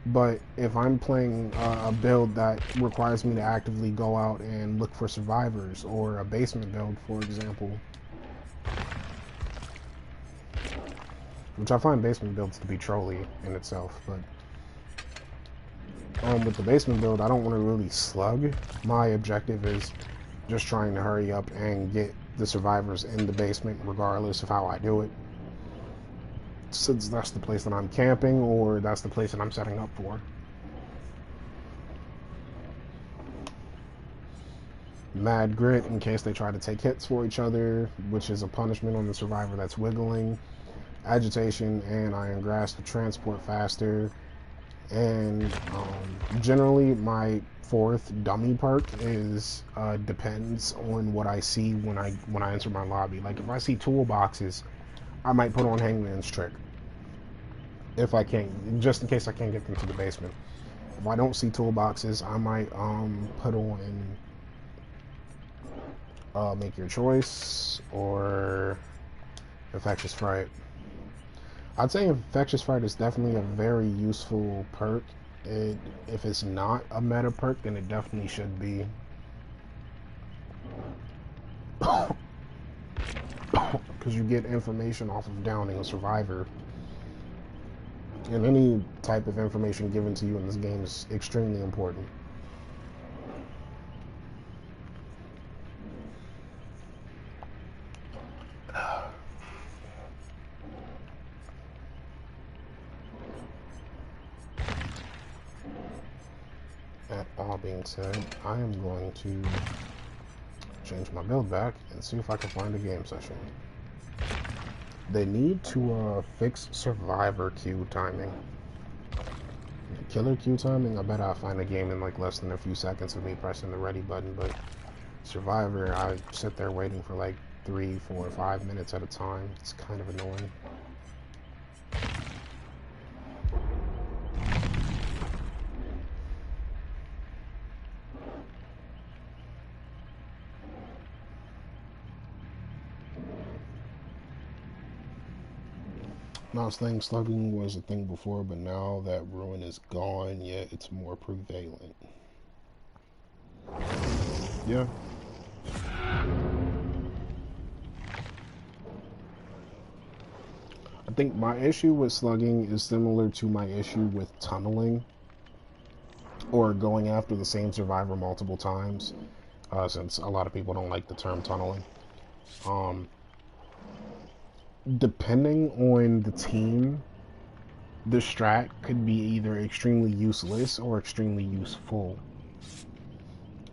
But if I'm playing a build that requires me to actively go out and look for survivors, or a basement build, for example, which I find basement builds to be trolly in itself, but with the basement build, I don't want to really slug. My objective is just trying to hurry up and get the survivors in the basement, regardless of how I do it, since that's the place that I'm camping, or that's the place that I'm setting up for. Mad grit in case they try to take hits for each other, which is a punishment on the survivor that's wiggling. Agitation and iron grasp to transport faster. And generally my fourth dummy perk is depends on what I see when I enter my lobby. Like if I see toolboxes, I might put on Hangman's Trick. If I can't, just in case I can't get them to the basement. If I don't see toolboxes, I might put on Make Your Choice or Infectious Fright. I'd say Infectious Fright is definitely a very useful perk. If it's not a meta perk, then it definitely should be. Because you get information off of downing a survivor. And any type of information given to you in this game is extremely important. That all being said, I am going to change my build back and see if I can find a game session. They need to fix survivor queue timing. Killer queue timing, I bet I'll find a game in like less than a few seconds of me pressing the ready button, but survivor, I sit there waiting for like 3, 4, 5 minutes at a time. It's kind of annoying. I was thinking slugging was a thing before, but now that ruin is gone, yet it's more prevalent. Yeah. I think my issue with slugging is similar to my issue with tunneling, or going after the same survivor multiple times, since a lot of people don't like the term tunneling. Depending on the team, the strat could be either extremely useless or extremely useful.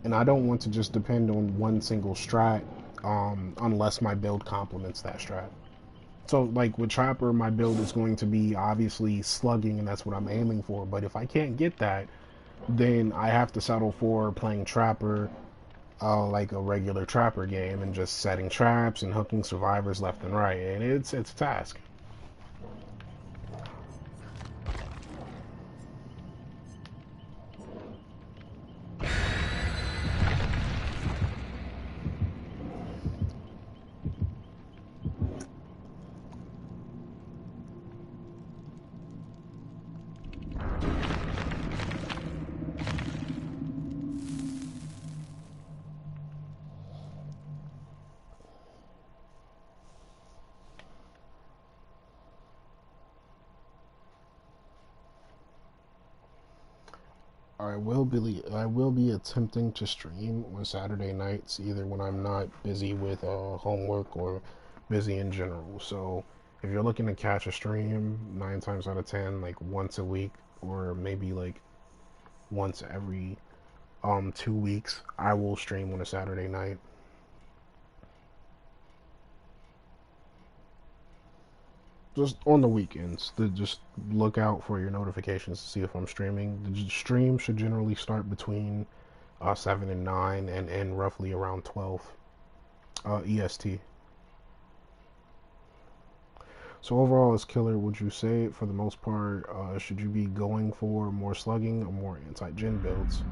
And I don't want to just depend on one single strat unless my build complements that strat. So, like with Trapper, my build is going to be obviously slugging, and that's what I'm aiming for. But if I can't get that, then I have to settle for playing Trapper like a regular Trapper game and just setting traps and hooking survivors left and right. And it's a task. I will be attempting to stream on Saturday nights, either when I'm not busy with homework or busy in general. So if you're looking to catch a stream, 9 times out of 10, like once a week, or maybe like once every 2 weeks, I will stream on a Saturday night. Just on the weekends, to just look out for your notifications to see if I'm streaming. The stream should generally start between 7 and 9 and end roughly around 12 EST. So overall, as killer, would you say for the most part, should you be going for more slugging or more anti-gen builds?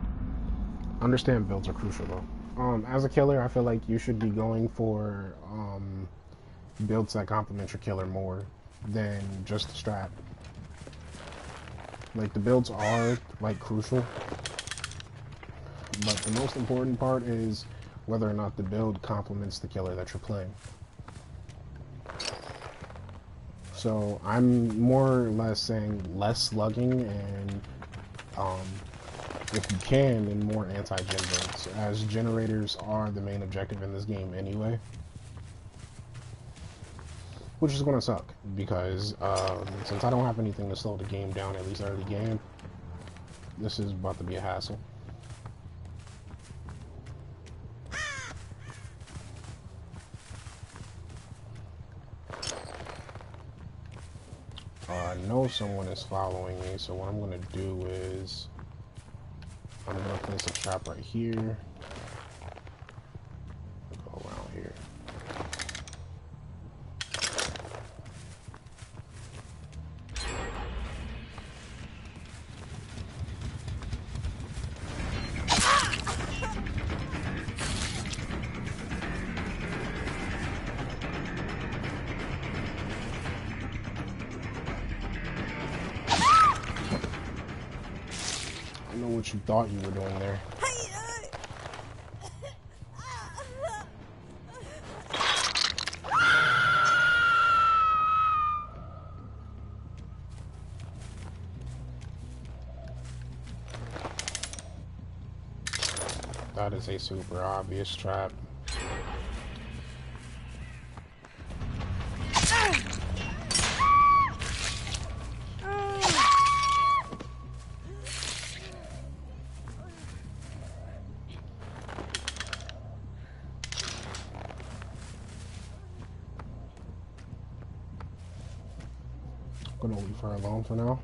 Understand builds are crucial though. As a killer, I feel like you should be going for builds that complement your killer more than just the strat. Like, the builds are, like, crucial. But the most important part is whether or not the build complements the killer that you're playing. So I'm more or less saying less slugging and, if you can, then more anti-gen builds, as generators are the main objective in this game anyway. Which is going to suck, because since I don't have anything to slow the game down, at least early game, this is about to be a hassle. I know someone is following me, so what I'm going to do is I'm going to place a trap right here. Go around here. I know what you thought you were doing there. That is a super obvious trap. I'm gonna leave her alone for now.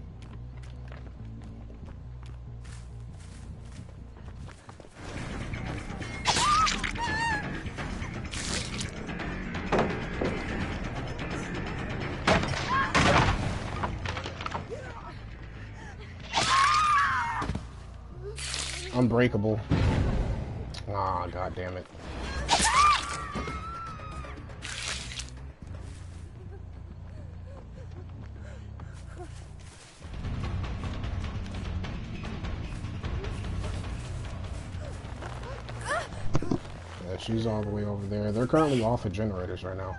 Unbreakable. Ah, god damn it. Yeah, she's all the way over there. They're currently off of generators right now.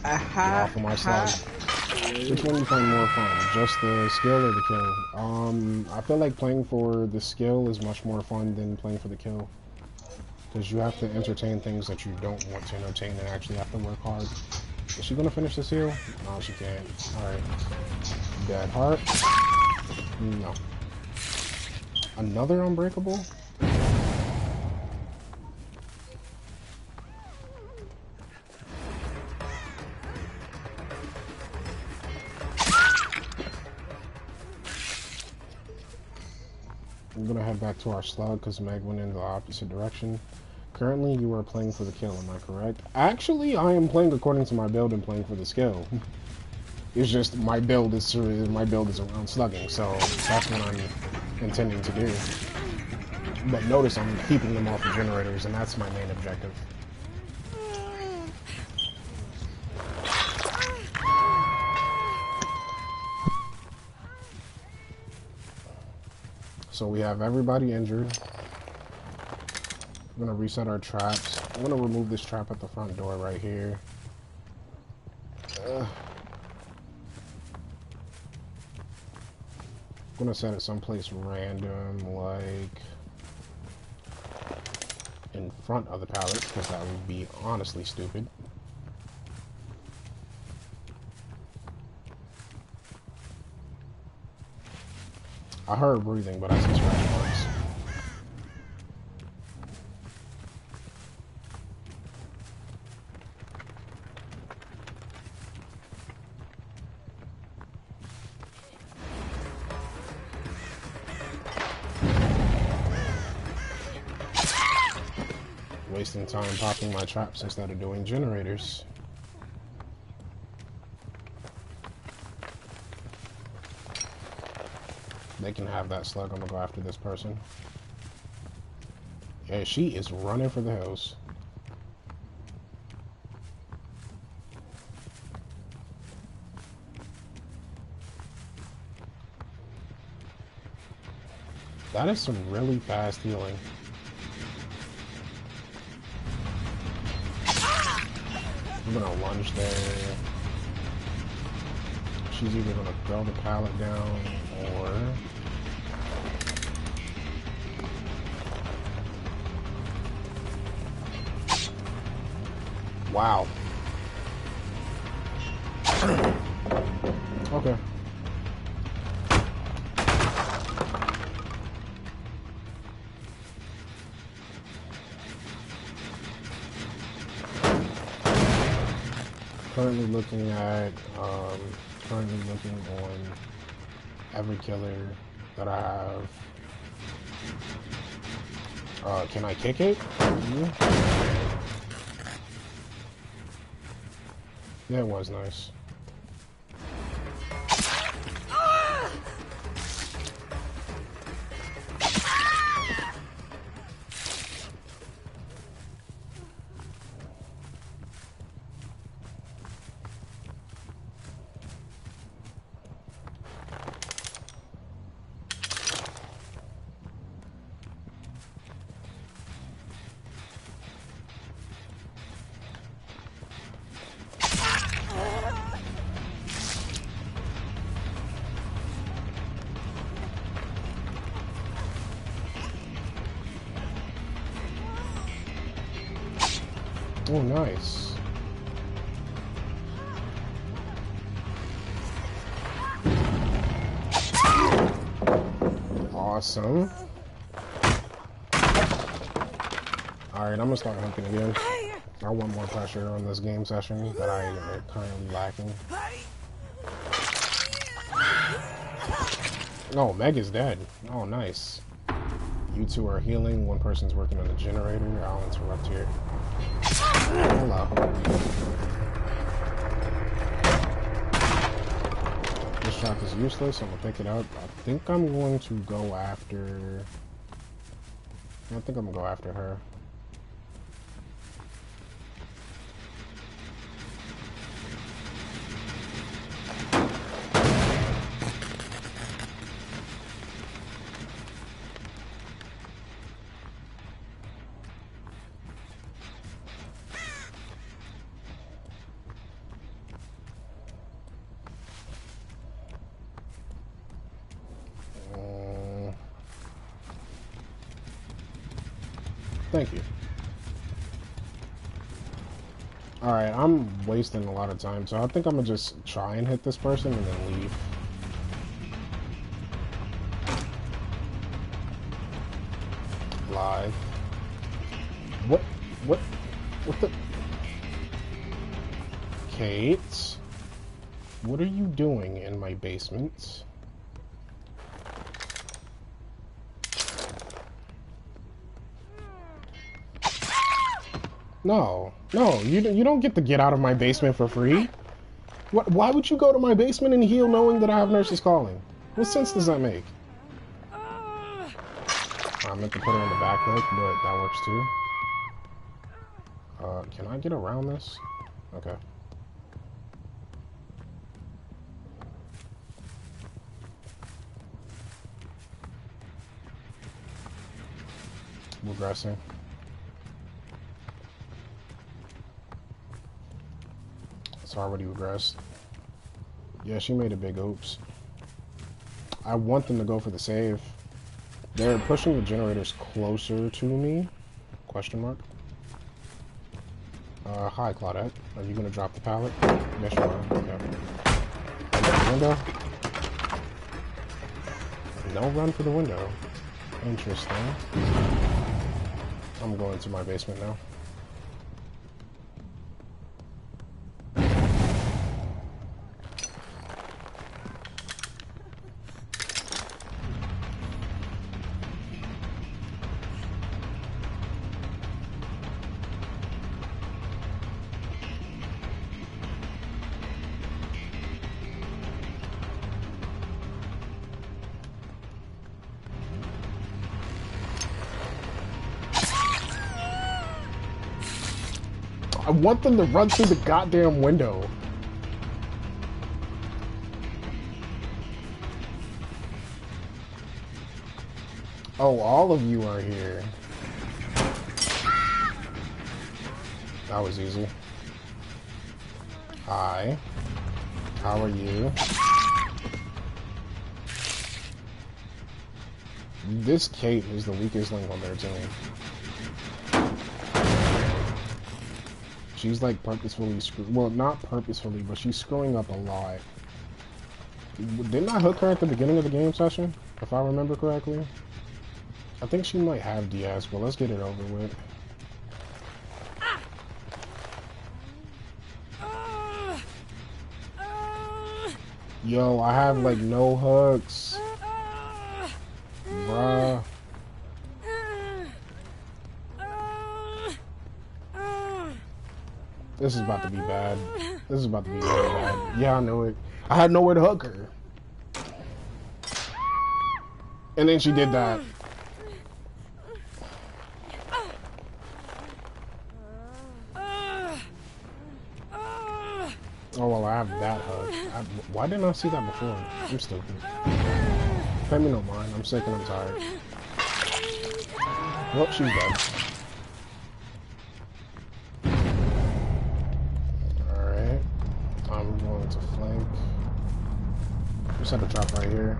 Off of my slug. Which one do you find more fun? Just the skill or the kill? I feel like playing for the skill is much more fun than playing for the kill. Because you have to entertain things that you don't want to entertain and actually have to work hard. Is she gonna finish this heal? No, she can't. Alright. Dead heart. No. Another unbreakable? I'm gonna head back to our slug because Meg went in the opposite direction. Currently, you are playing for the kill, am I correct? Actually, I am playing according to my build and playing for the skill. It's just my build is around slugging, so that's what I'm intending to do. But notice I'm keeping them off the generators, and that's my main objective. So we have everybody injured. I'm gonna reset our traps. I'm gonna remove this trap at the front door right here. I'm gonna set it someplace random, like in front of the pallet, because that would be honestly stupid. I heard breathing, but I see scratch marks. Wasting time popping my traps instead of doing generators. They can have that slug. I'm gonna go after this person. Yeah, she is running for the hills. That is some really fast healing. I'm gonna lunge there. She's either gonna throw the pallet down or... Wow. Okay. Currently looking on every killer that I have. Can I kick it? Yeah, it was nice. Oh, nice. Awesome. Alright, I'm gonna start hunting again. I want more pressure on this game session that I am currently lacking. Oh, Meg is dead. Oh, nice. You two are healing. One person's working on the generator. I'll interrupt here. Hello. This shot is useless. I'm gonna pick it up. I think I'm going to go after... I think I'm gonna go after her. Thank you. Alright, I'm wasting a lot of time, so I think I'm gonna just try and hit this person and then leave. Live. What the... Kate? What are you doing in my basement? No, you don't get to get out of my basement for free. Why would you go to my basement and heal knowing that I have nurses calling? What sense does that make? I meant to put her in the back hook, but that works too. Can I get around this? Okay. Regressing. It's already regressed. Yeah, she made a big oops. I want them to go for the save. They're pushing the generators closer to me. Question mark. Hi, Claudette. Are you gonna drop the pallet? Yes, you are. Okay. Window. Don't run for the window. Interesting. I'm going to my basement now. I want them to run through the goddamn window. Oh, all of you are here. That was easy. Hi. How are you? This Kate is the weakest link on their team. She's like purposefully well, not purposefully, but she's screwing up a lot. Didn't I hook her at the beginning of the game session? If I remember correctly? I think she might have DS, but let's get it over with. Yo, I have like no hooks. Bruh. This is about to be bad. This is about to be really bad. Yeah, I knew it. I had nowhere to hook her. And then she did that. Oh, well, I have that hook. Why didn't I see that before? I'm stupid. Pay me no mind. I'm sick and I'm tired. Well, she's dead. Alright. I'm going to flank. Just had a trap right here.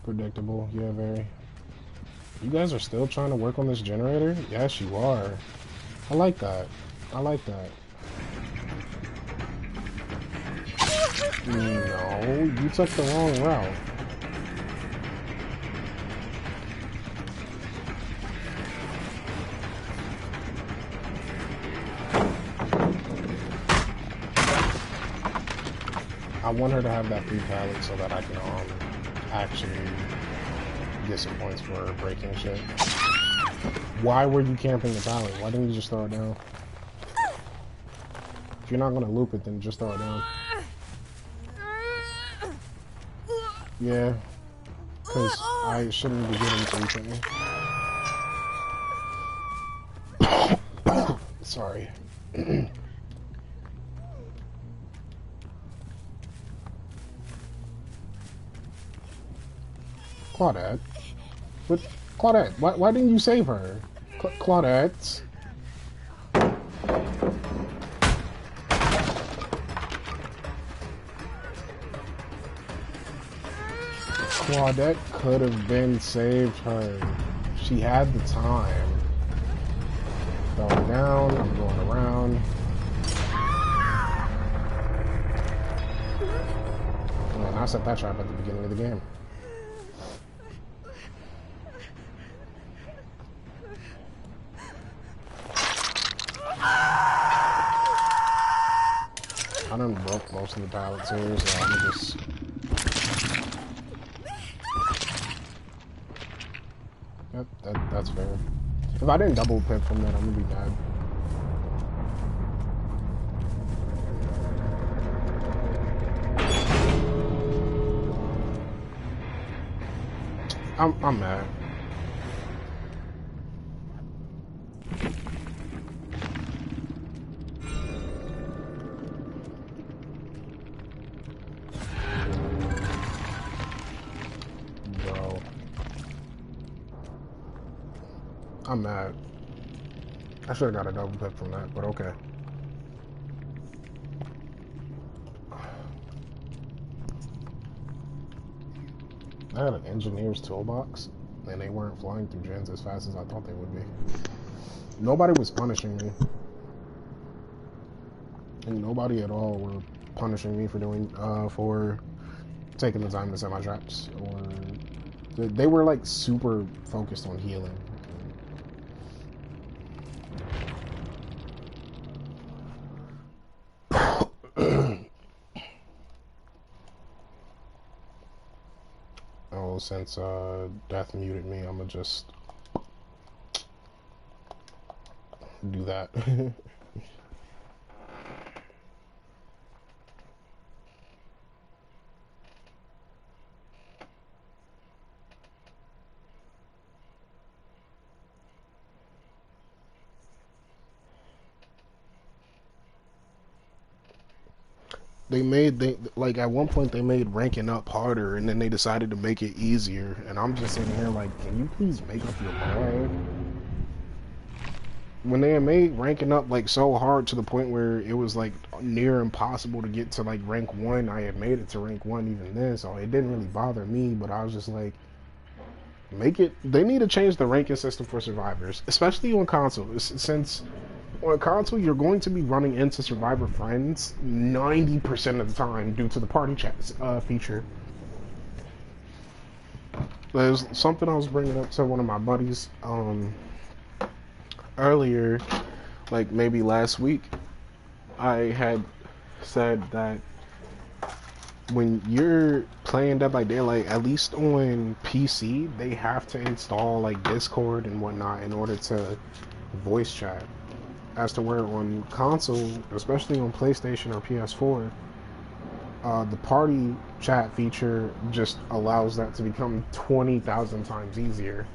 Predictable. Yeah, very. You guys are still trying to work on this generator? Yes, you are. I like that. I like that. No, you took the wrong route. I want her to have that free pallet so that I can actually get some points for breaking shit. Why were you camping the pallet? Why didn't you just throw it down? If you're not gonna loop it, then just throw it down. Yeah, because I shouldn't be getting free thing. Sorry. Claudette? But Claudette, why didn't you save her? Claudette? Claudette could have been saved her. She had the time. Throw it down, I'm going around. And I set that trap at the beginning of the game. I done broke most of the pallets here, so I'm gonna just... Yep, that's fair. If I didn't double pip from that, I'm gonna be mad. I'm mad. Bro. I'm mad. I should have got a double pip from that, but okay. I had an engineer's toolbox, and they weren't flying through gens as fast as I thought they would be. Nobody was punishing me. And nobody at all were punishing me for doing, for taking the time to set my traps. Or they were like super focused on healing. Oh, since Death muted me, I'm gonna just do that. they like at one point they made ranking up harder, and then they decided to make it easier. And I'm just sitting here like, can you please make up your mind? When they had made ranking up like so hard to the point where it was like near impossible to get to like rank one, I had made it to rank one even then, so it didn't really bother me. But I was just like, make it. They need to change the ranking system for survivors, especially on console, since on console, you're going to be running into survivor friends 90% of the time due to the party chat feature. There's something I was bringing up to one of my buddies earlier, like maybe last week. I had said that when you're playing Dead by Daylight, at least on PC, they have to install like Discord and whatnot in order to voice chat. As to where on console, especially on PlayStation or PS4, the party chat feature just allows that to become 20,000 times easier.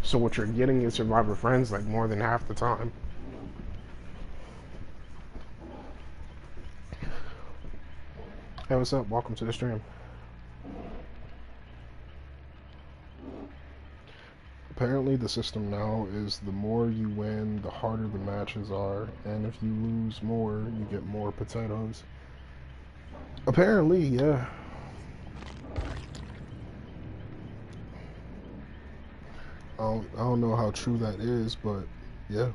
So what you're getting is survivor friends like more than half the time. Hey, what's up? Welcome to the stream. Apparently the system now is the more you win, the harder the matches are, and if you lose more, you get more potatoes. Apparently, yeah. I don't know how true that is, but yeah.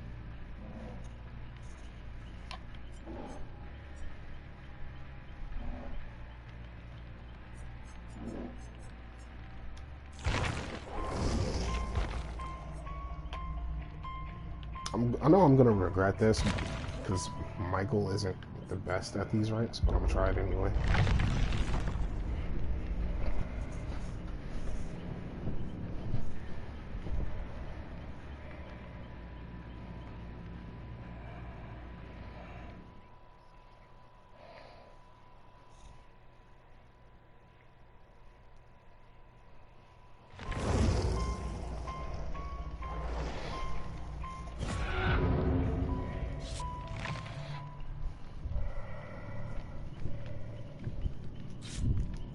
I know I'm gonna regret this because Michael isn't the best at these ranks, but I'm gonna try it anyway.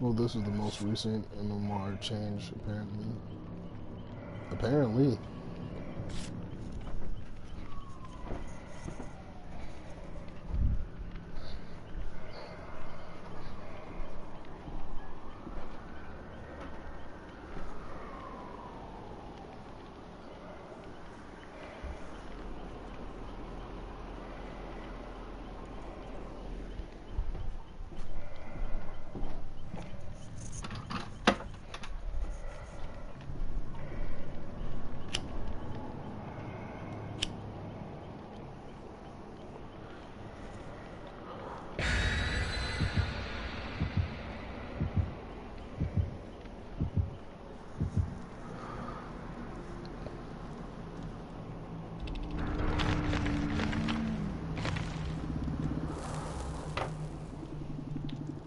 Well, this is the most recent MMR change, apparently. Apparently.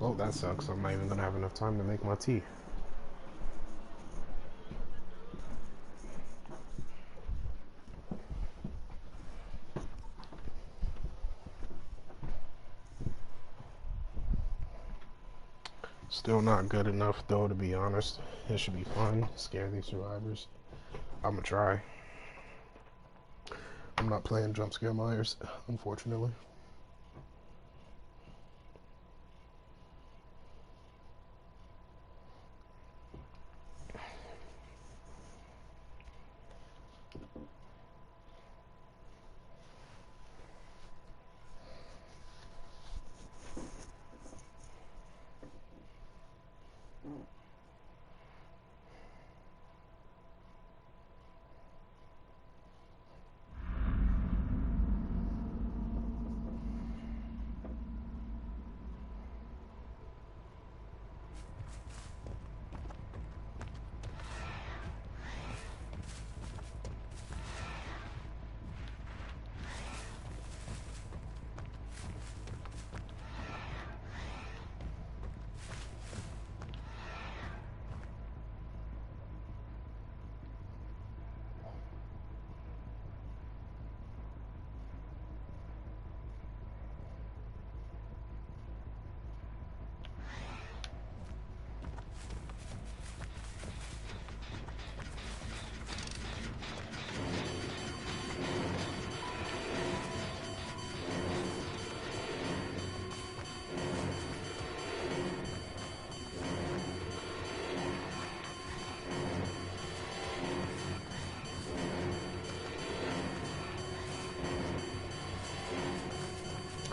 Oh, that sucks. I'm not even gonna have enough time to make my tea. Still not good enough, though, to be honest. It should be fun. Scare these survivors. I'm gonna try. I'm not playing jump scare Myers, unfortunately.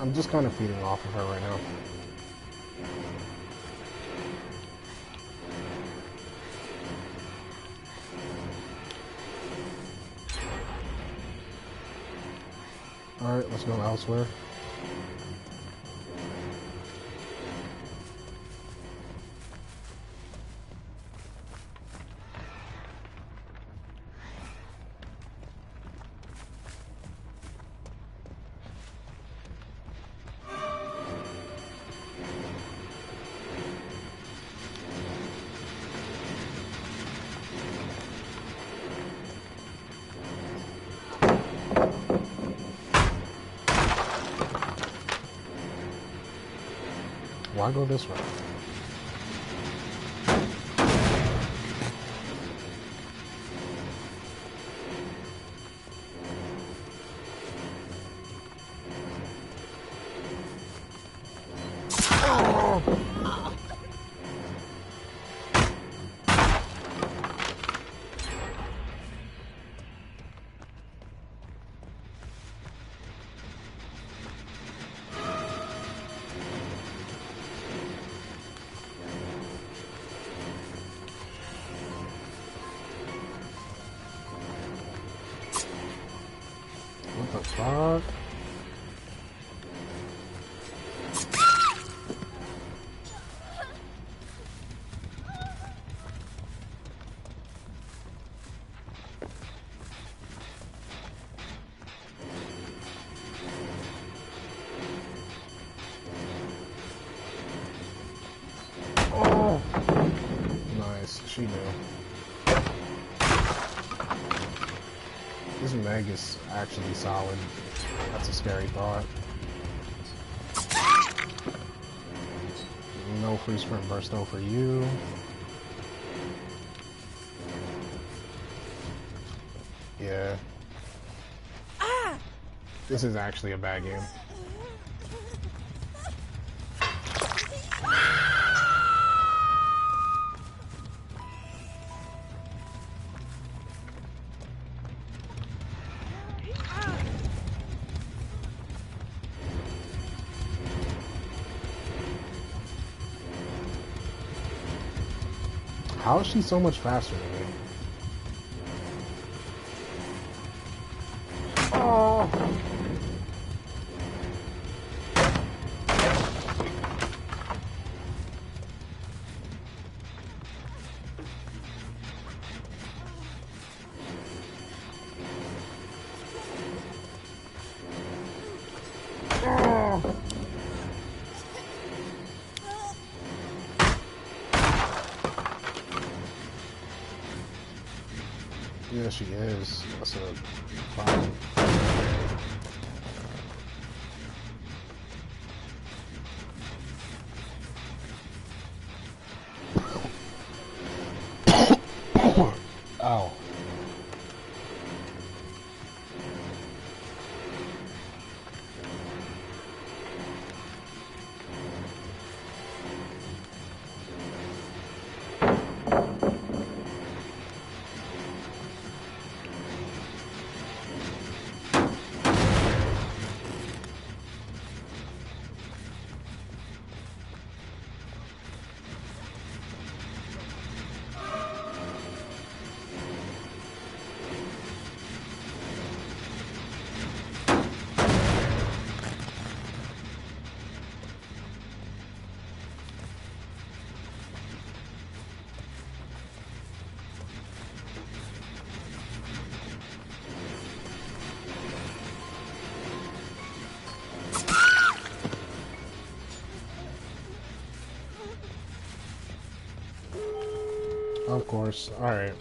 I'm just kind of feeding off of her right now. Alright, let's go elsewhere. Why go this way? What the fuck? Oh! Nice, she knew. This Meg is actually solid. That's a scary thought. No free sprint burst though for you. Yeah. This is actually a bad game. How is she so much faster than me? Oh! Oh! Yeah, she is. That's a problem. Ow. Of course. Alright.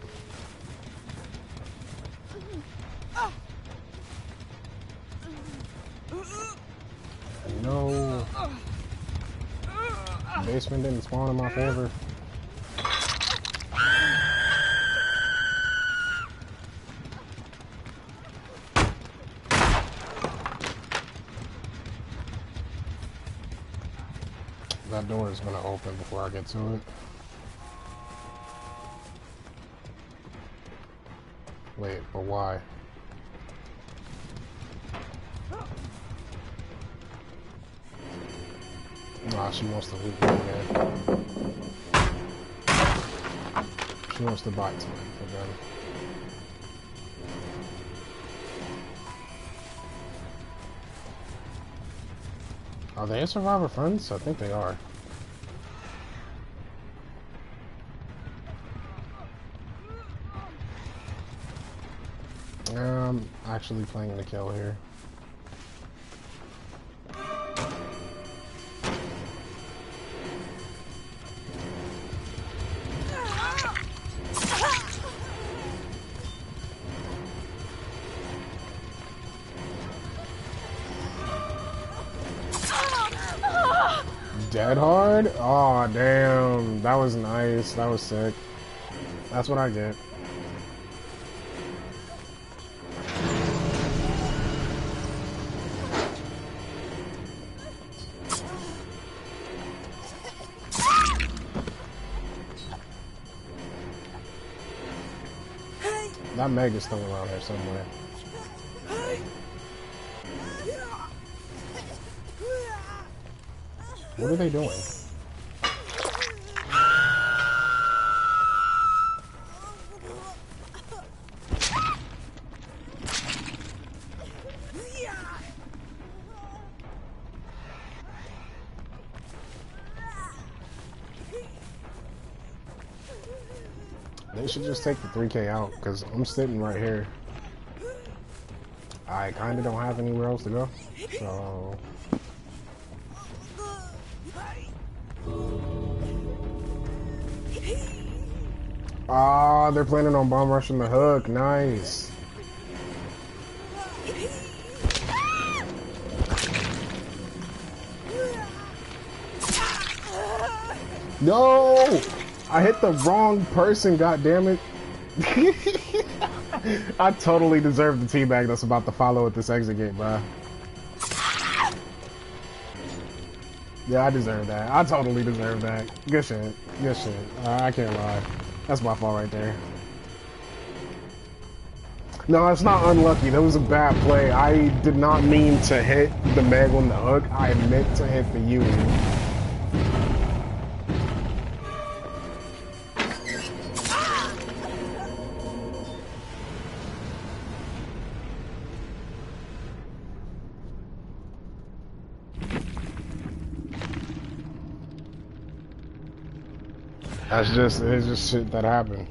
No. Basement didn't spawn in my favor. That door is gonna open before I get to it. Wait, but why? Nah, she wants to loot me again. She wants to buy time again. Are they Survivor friends? I think they are. Actually playing the kill here. Dead hard? Oh damn, that was nice. That was sick. That's what I get. That Meg is still around here somewhere. What are they doing? They should just take the 3K out, because I'm sitting right here. I kind of don't have anywhere else to go, so... Ah, they're planning on bomb rushing the hook. Nice. No! I hit the wrong person, goddammit. I totally deserve the teabag that's about to follow at this exit gate, bro. Yeah, I deserve that. I totally deserve that. Good shit. Good shit. I can't lie. That's my fault right there. No, it's not unlucky. That was a bad play. I did not mean to hit the Meg on the hook. I meant to hit the U. It's just shit that happened.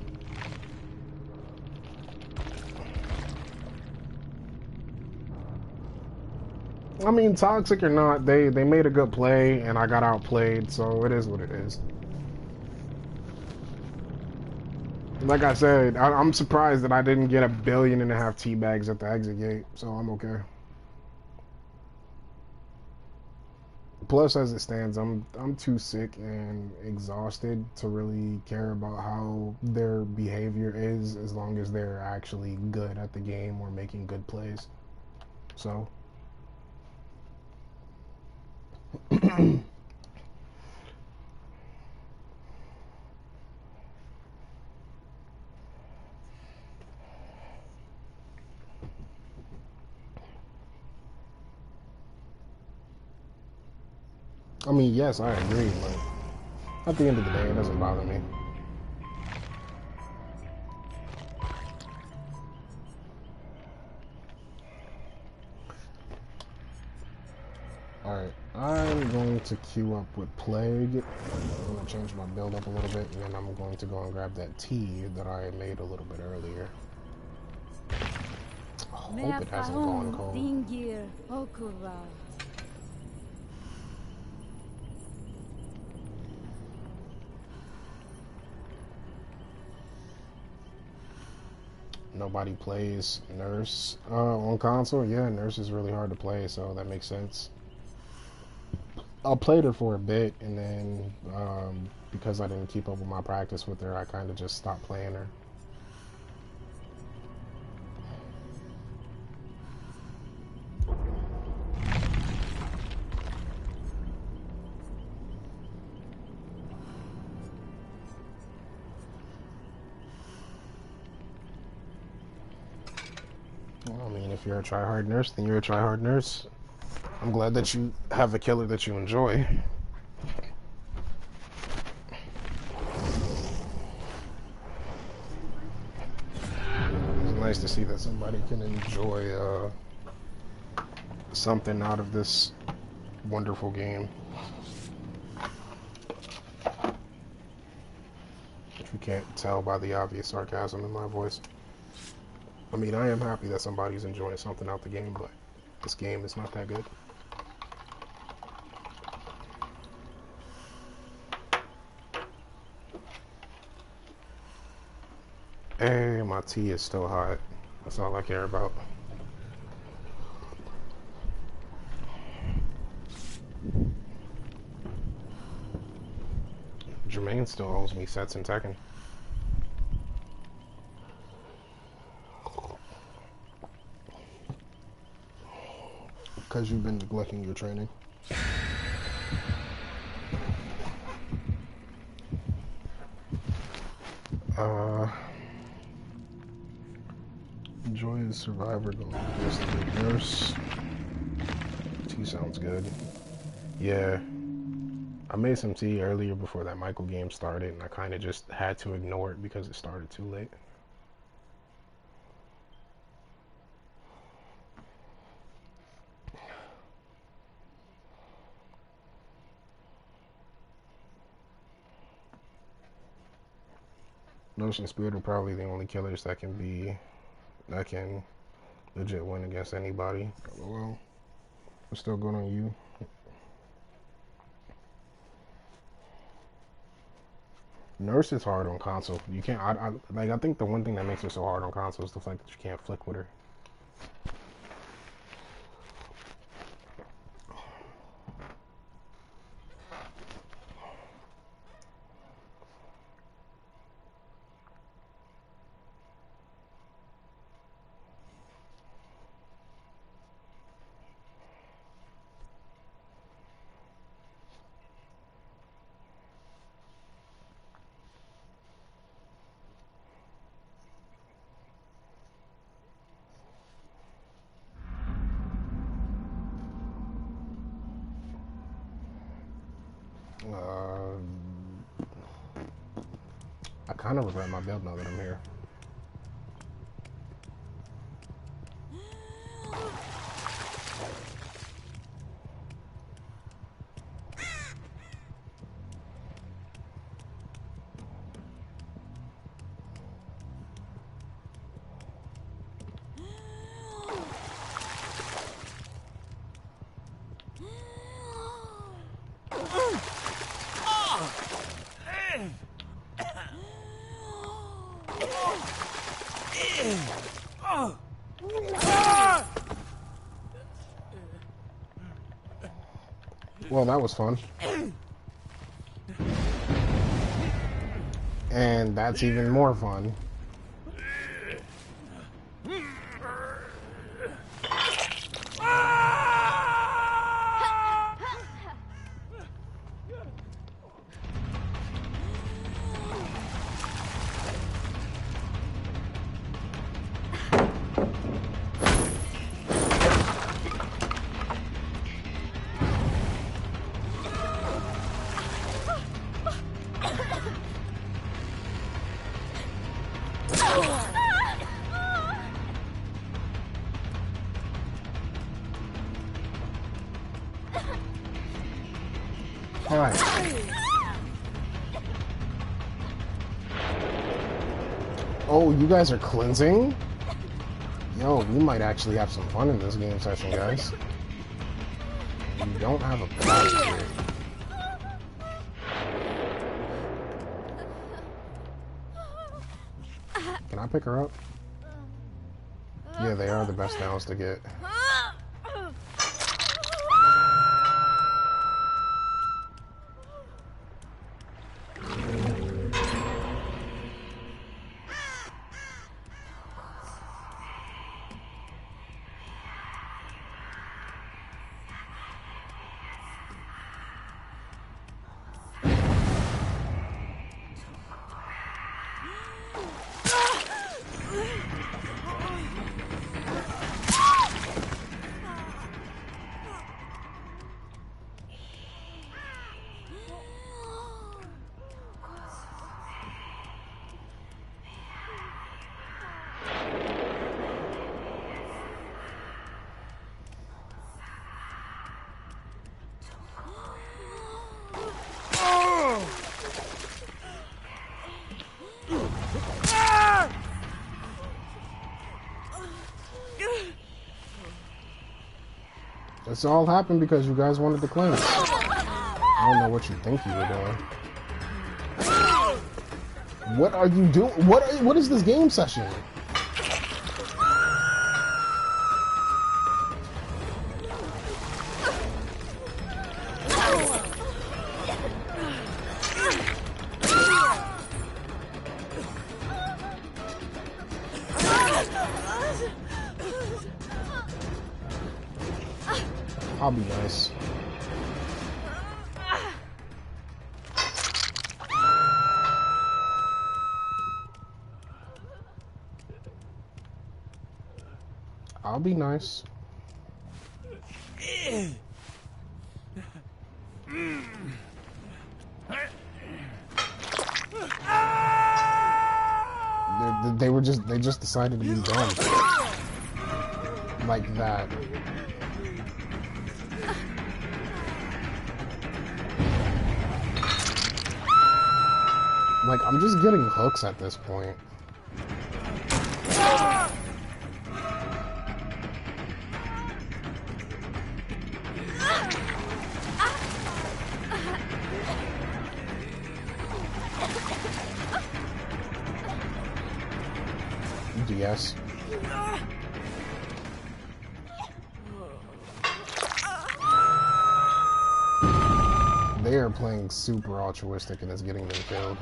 I mean, toxic or not, they made a good play and I got outplayed, so it is what it is. Like I said, I'm surprised that I didn't get 1.5 billion teabags at the exit gate, so I'm okay. Plus, as it stands, I'm too sick and exhausted to really care about how their behavior is, as long as they're actually good at the game or making good plays. So, I mean, yes, I agree, but at the end of the day, it doesn't bother me. Alright, I'm going to queue up with Plague. I'm going to change my build up a little bit, and then I'm going to go and grab that tea that I made a little bit earlier. I hope it hasn't gone cold. Nobody plays Nurse on console. Yeah, Nurse is really hard to play, so that makes sense. I played her for a bit, and then because I didn't keep up with my practice with her, I kind of just stopped playing her. Well, I mean, if you're a tryhard nurse, then you're a tryhard nurse. I'm glad that you have a killer that you enjoy. nice to see that somebody can enjoy something out of this wonderful game. If you can't tell by the obvious sarcasm in my voice. I mean, I am happy that somebody's enjoying something out the game, but this game is not that good. Hey, my tea is still hot. That's all I care about. Jermaine still owes me sets in Tekken. Because you've been neglecting your training. Enjoy the Survivor going against the Nurse. Tea sounds good. Yeah. I made some tea earlier before that Michael game started, and I kind of just had to ignore it because it started too late. Nurse and Spirit are probably the only killers that can legit win against anybody. Well, what's still going on you? Nurse is hard on console. You can't. I think the one thing that makes her so hard on console is the fact that you can't flick with her. I kind of regret my build now that I'm here. Well, that was fun. And that's even more fun. Alright. Oh, you guys are cleansing? Yo, we might actually have some fun in this game session, guys. You don't have a blast here. Can I pick her up? Yeah, they are the best downs to get. This all happened because you guys wanted to cleanse. I don't know what you think you were doing. What are you doing? What is this game session? I'll be nice. I'll be nice. They just decided to be dumb. Like that. Like, I'm just getting hooks at this point. DS. They are playing super altruistic and it's getting them killed.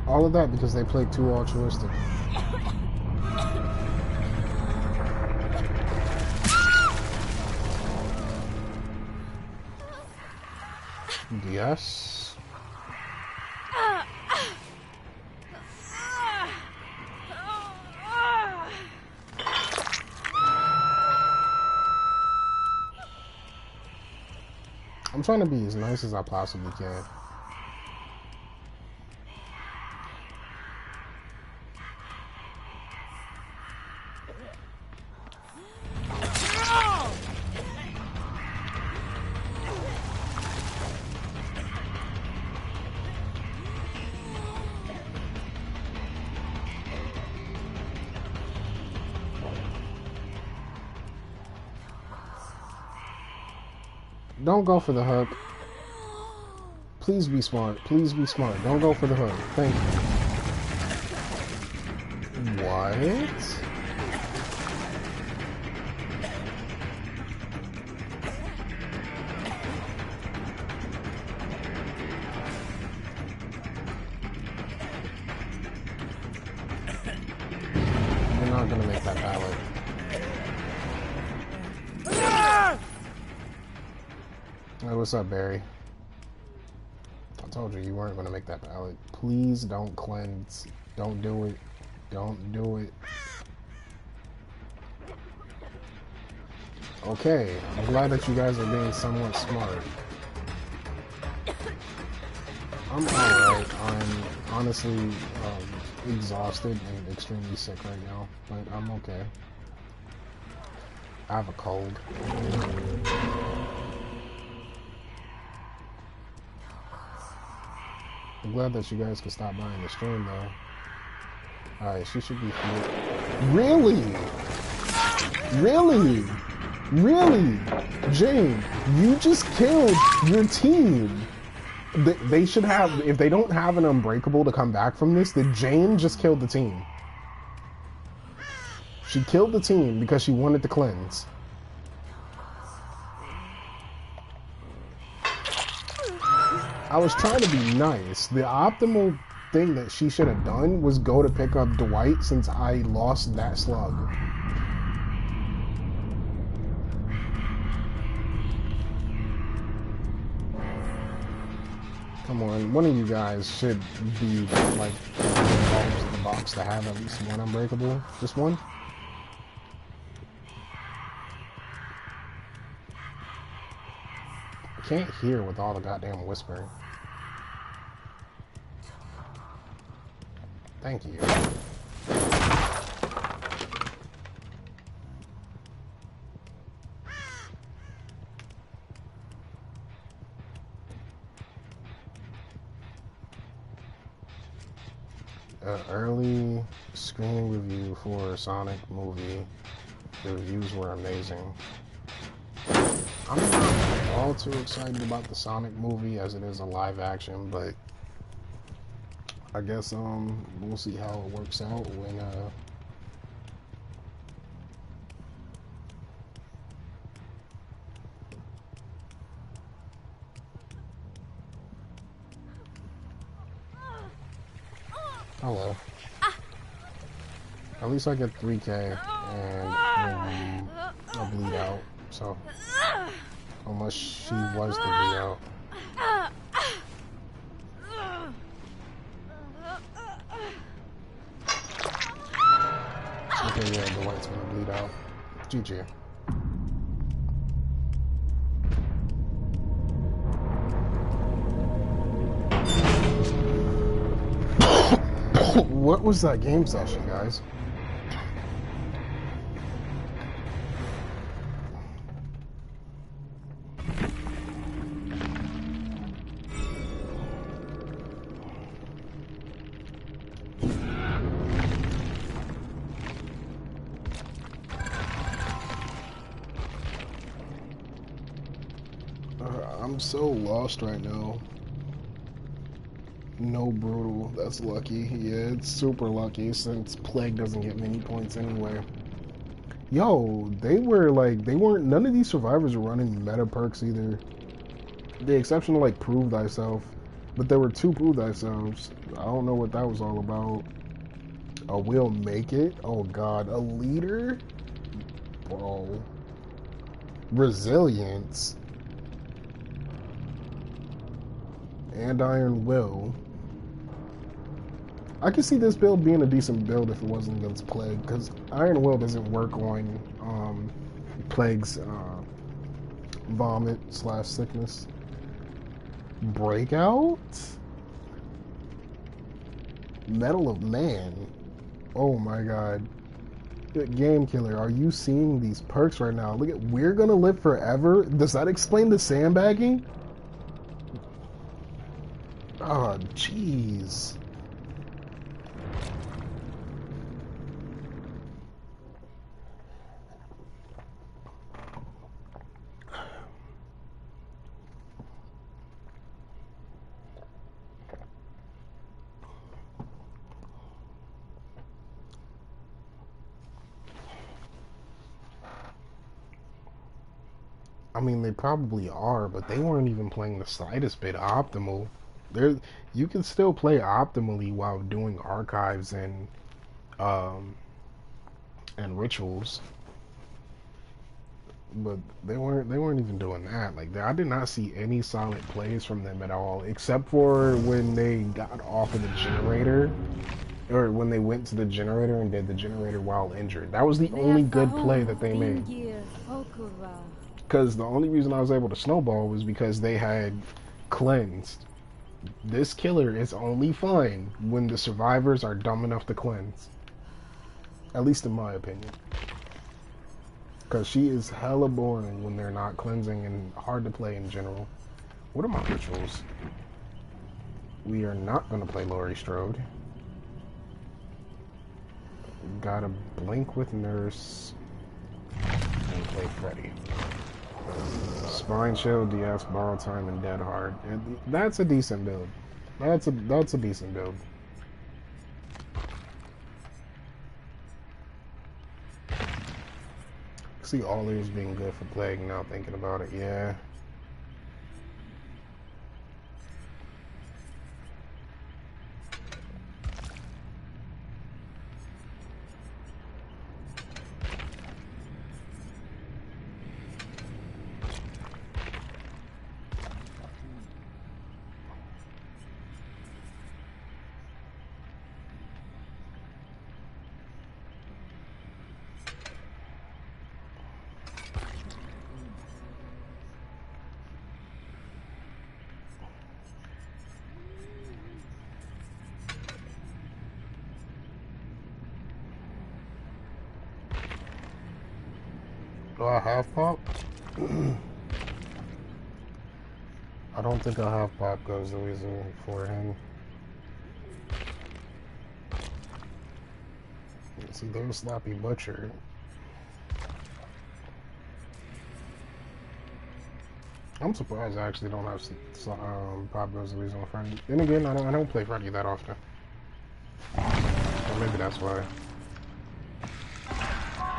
All of that because they played too altruistic. Yes. I'm trying to be as nice as I possibly can. Don't go for the hook. Please be smart. Please be smart. Don't go for the hook. Thank you. What? You're not gonna make that ballot. Hey, what's up, Barry? I told you you weren't going to make that ballot. Please don't cleanse. Don't do it. Don't do it. Okay, I'm glad that you guys are being somewhat smart. I'm alright. I'm honestly exhausted and extremely sick right now, but I'm okay. I have a cold. I'm glad that you guys can stop by in the stream, though. Alright, she should be here. Really? Really? Really? Jane, you just killed your team. They should have, if they don't have an Unbreakable to come back from this, then Jane just killed the team. She killed the team because she wanted to cleanse. I was trying to be nice. The optimal thing that she should have done was go to pick up Dwight since I lost that slug. Come on, one of you guys should be like involved in box to have at least one unbreakable. Just one. I can't hear with all the goddamn whispering. Thank you. Early screening review for Sonic movie. The reviews were amazing. I'm not all too excited about the Sonic movie as it is a live action, but I guess we'll see how it works out when hello. At least I get 3K and I'll bleed out. So unless she was the bleed out. Okay, yeah, the light's gonna bleed out. GG. What was that game session, guys? I'm so lost right now. No brutal. That's lucky. Yeah, it's super lucky since Plague doesn't get many points anyway. Yo, they weren't, none of these survivors were running meta perks either. The exception of like Prove Thyself. But there were 2 Prove Thyself. I don't know what that was all about. A Will Make It? Oh god, a leader? Bro. Resilience. And Iron Will. I could see this build being a decent build if it wasn't against Plague, because Iron Will doesn't work on Plague's vomit / sickness. Breakout? Medal of Man. Oh my god. Game Killer, are you seeing these perks right now? Look at We're Gonna Live Forever. Does that explain the sandbagging? Oh, jeez. I mean, they probably are, but they weren't even playing the slightest bit optimal. There, you can still play optimally while doing archives and rituals, but they weren't even doing that. Like, I did not see any solid plays from them at all, except for when they got off of the generator, or when they went to the generator and did the generator while injured. That was the only good play that they made. Because the only reason I was able to snowball was because they had cleansed. This killer is only fine when the survivors are dumb enough to cleanse. At least in my opinion. Because she is hella boring when they're not cleansing and hard to play in general. What are my rituals? We are not going to play Laurie Strode. Gotta blink with Nurse and play Freddy. Spine Chill, DS, Borrow Time, and Dead Hard. And that's a decent build. That's a decent build. See all these being good for Plague now thinking about it, yeah. Do I have pop? I don't think I have pop goes the reason for him. See, there's Sloppy Butcher. I'm surprised I actually don't have pop goes the reason on Freddy. Then again, I don't play Freddy that often. Or maybe that's why.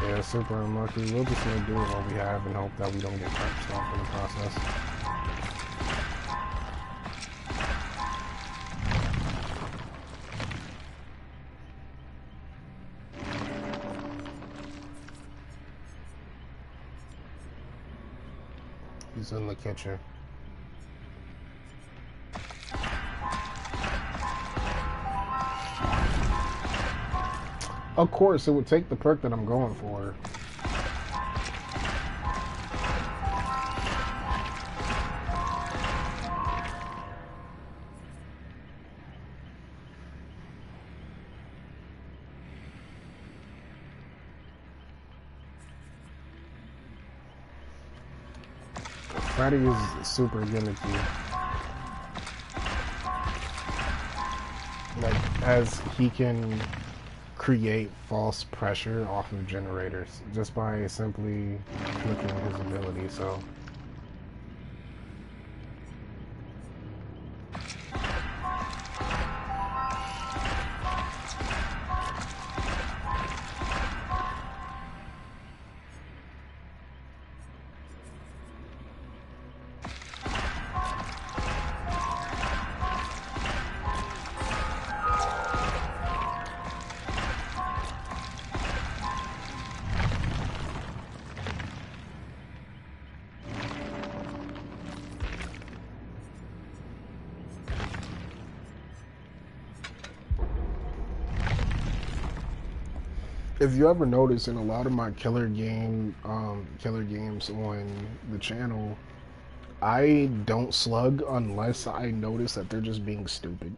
Yeah, super unlucky. We'll just make do with what we have and hope that we don't get touched off in the process. He's in the kitchen. Of course, it would take the perk that I'm going for. Freddy is super gimmicky. Like, as he can create false pressure off of generators just by simply clicking his ability, so if you ever notice in a lot of my killer games on the channel, I don't slug unless I notice that they're just being stupid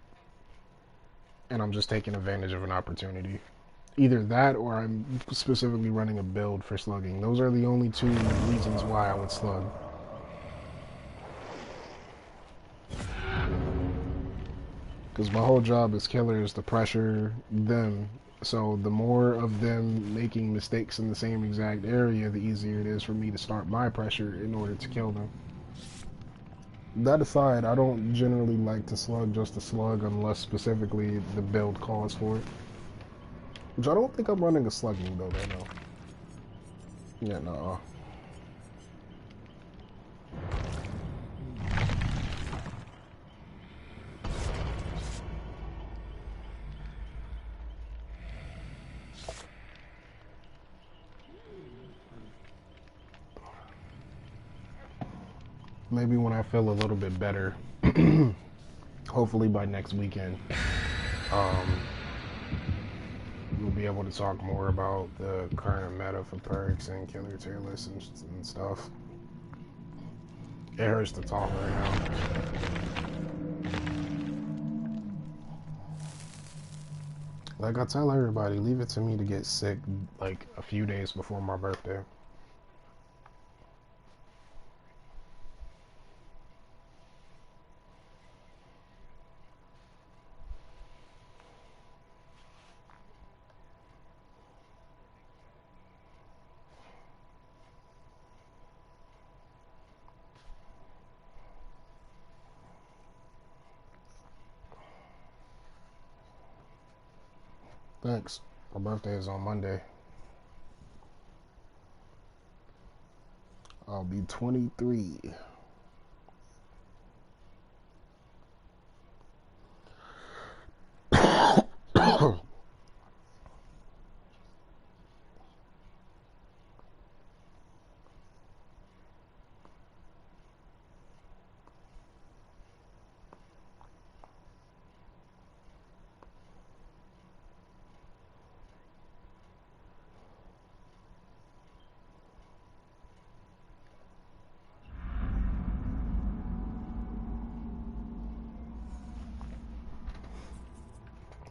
and I'm just taking advantage of an opportunity. Either that or I'm specifically running a build for slugging. Those are the only two reasons why I would slug. Because my whole job as killer is to pressure them. So the more of them making mistakes in the same exact area, the easier it is for me to start my pressure in order to kill them. That aside, I don't generally like to slug just to slug unless specifically the build calls for it. Which I don't think I'm running a slugging build right now. Yeah, no. Maybe when I feel a little bit better, hopefully by next weekend, we'll be able to talk more about the current meta for perks and killer tier lists and stuff. It hurts to talk right now. Like I tell everybody, leave it to me to get sick like a few days before my birthday. Thanks. My birthday is on Monday. I'll be 23.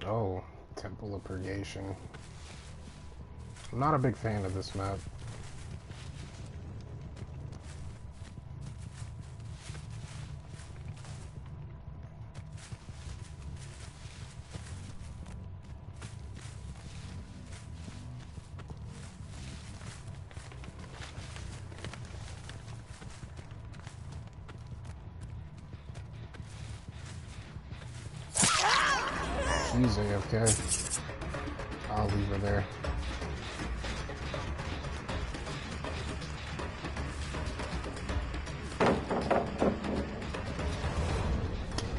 Oh, Temple of Purgation. I'm not a big fan of this map. She's AFK. I'll leave her there.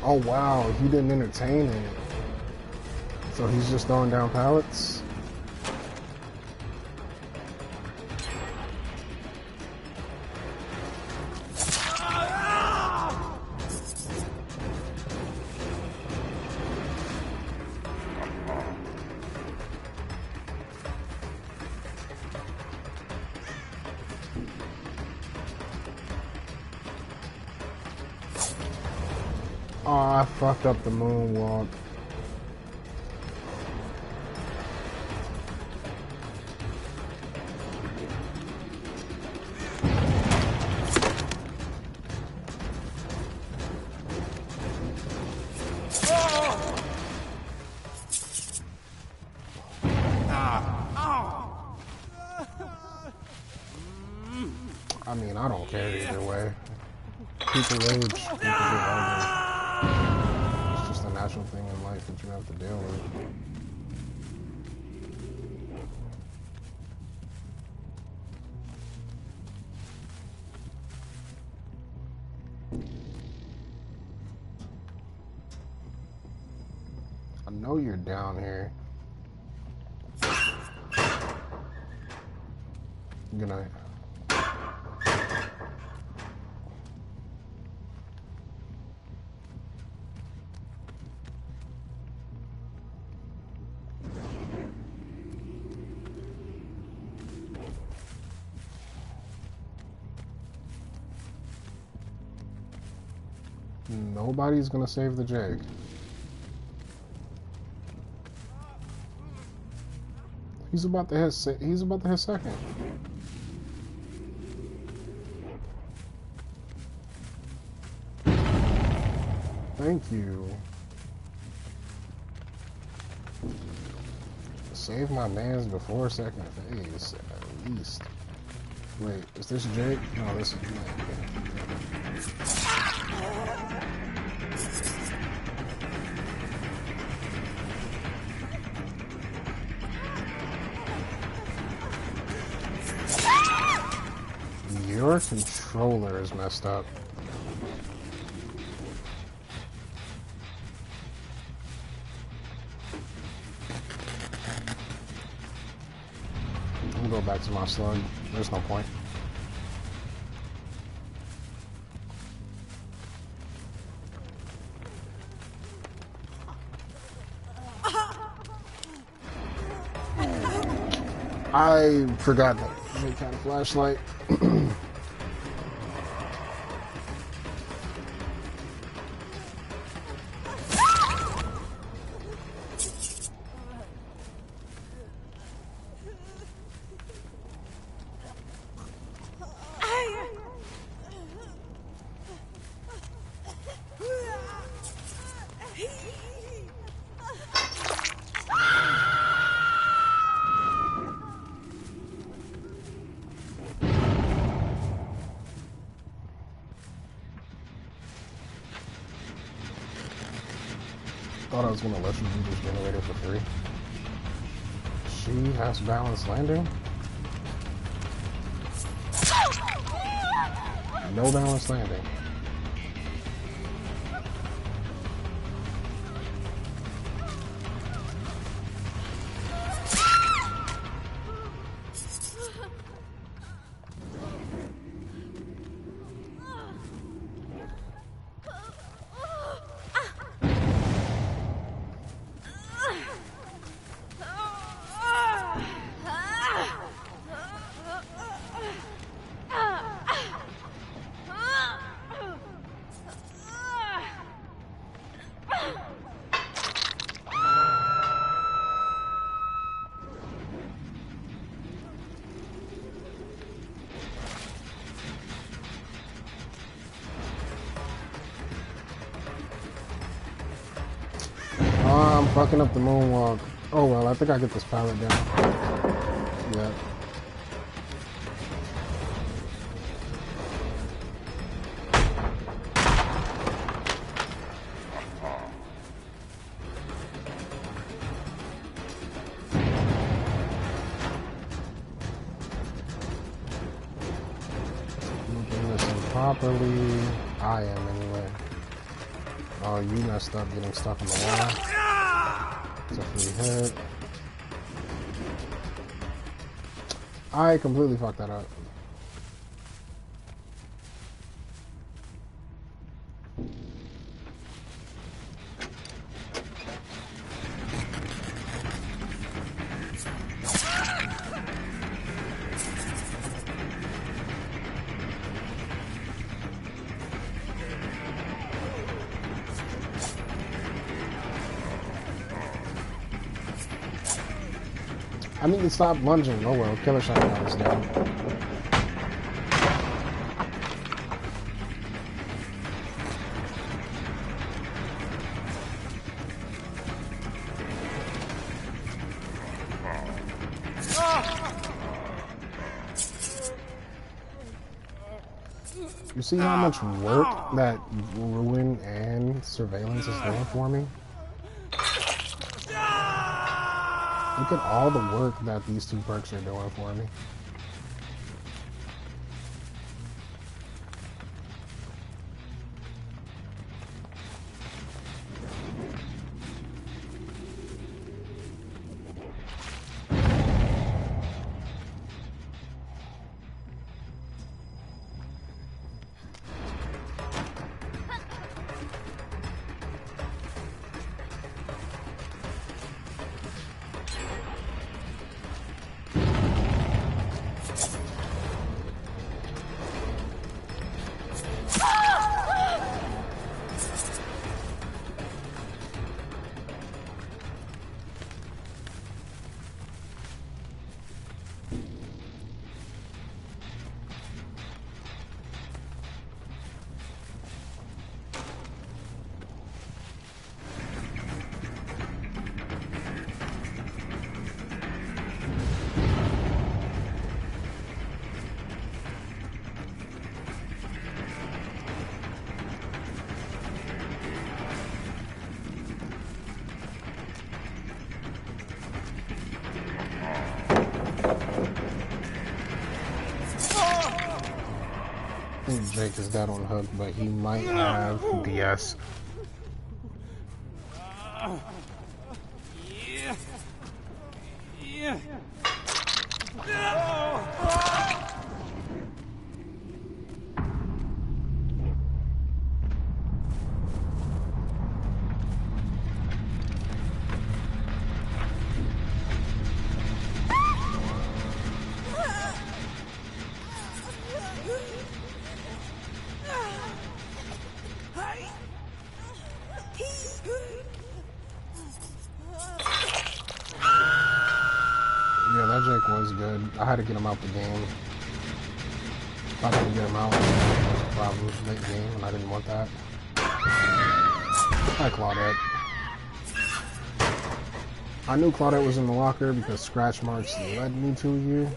Oh wow, he didn't entertain it. So he's just throwing down pallets? Oh, I fucked up the moonwalk. I mean, I don't care either way. People rage, people get angry. It's just a natural thing in life that you have to deal with. I know you're down here. Good night. Nobody's gonna save the Jake. He's about to hit second. Thank you. Save my mans before second phase, at least. Wait, is this Jake? No, this is Jake. Your controller is messed up. I'm gonna go back to my slug. There's no point. I forgot that they had a flashlight. Thought I was gonna let you do this generator for free. She has balanced landing. No balanced landing. I'm fucking up the moonwalk. Oh well, I think I get this pallet down. Yeah. properly. I am anyway. Oh, you messed up getting stuck on the wall. It's a free hit. I completely fucked that up. I need to stop lunging. Oh well, killer shotgun is down. You see how much work that ruin and surveillance is doing for me? Look at all the work that these two perks are doing for me. I think Jake is dead on hook, but he might have DS. Yeah, that Jake was good. I had to get him out the game. If I didn't get him out, there was a problem late game, and I didn't want that. Hi, Claudette. I knew Claudette was in the locker because scratch marks led me to you.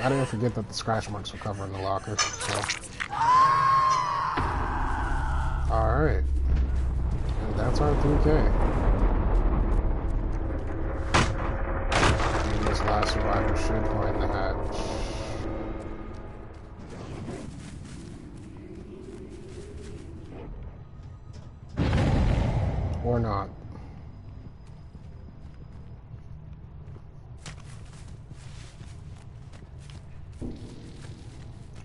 I didn't forget that the scratch marks were covering the locker, so. Alright. And that's our 3K. This last survivor should find the hatch. Or not.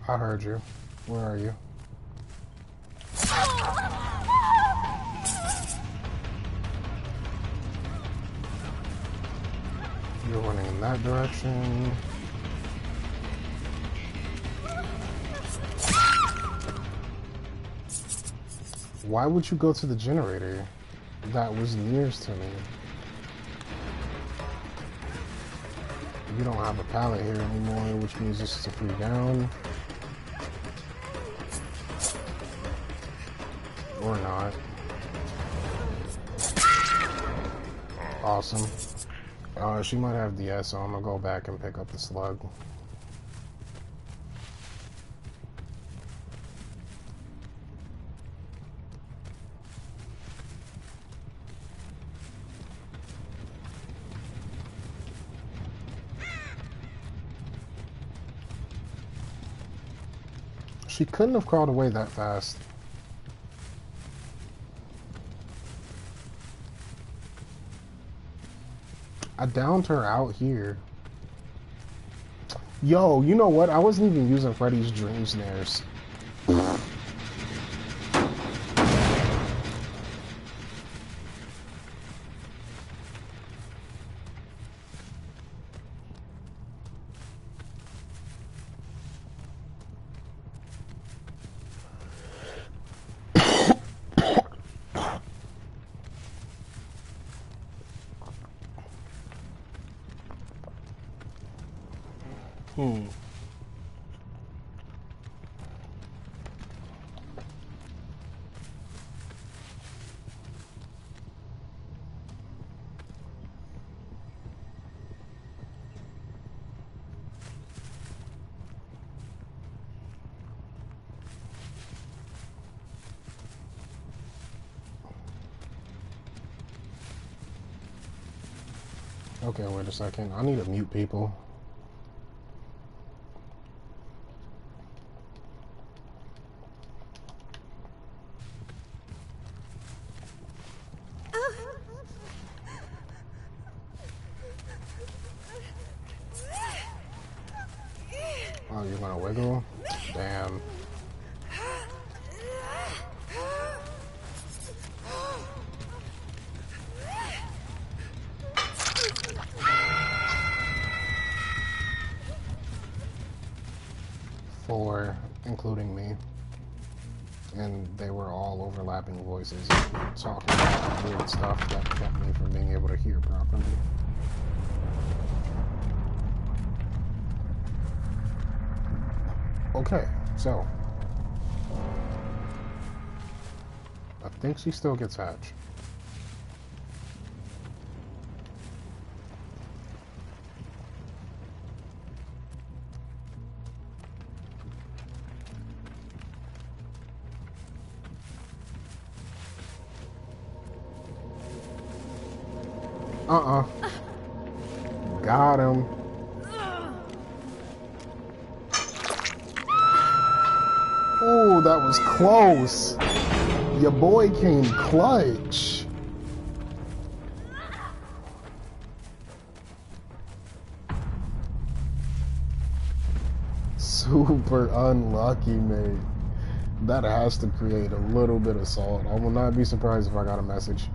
I heard you. Where are you? You're running in that direction. Why would you go to the generator? That was nearest to me. You don't have a pallet here anymore, which means this is a free down. Or not. Awesome. She might have DS, so I'm gonna go back and pick up the slug. She couldn't have crawled away that fast. I downed her out here. Yo, you know what? I wasn't even using Freddy's Dream Snares. Okay, wait a second. I need to mute people. Oh, you're gonna wiggle? Damn. Four, including me. And they were all overlapping voices and talking about weird stuff that kept me from being able to hear properly. Okay, so I think she still gets Hatch. Got him. Ooh, that was close. Your boy came clutch. Super unlucky, mate. That has to create a little bit of salt. I will not be surprised if I got a message.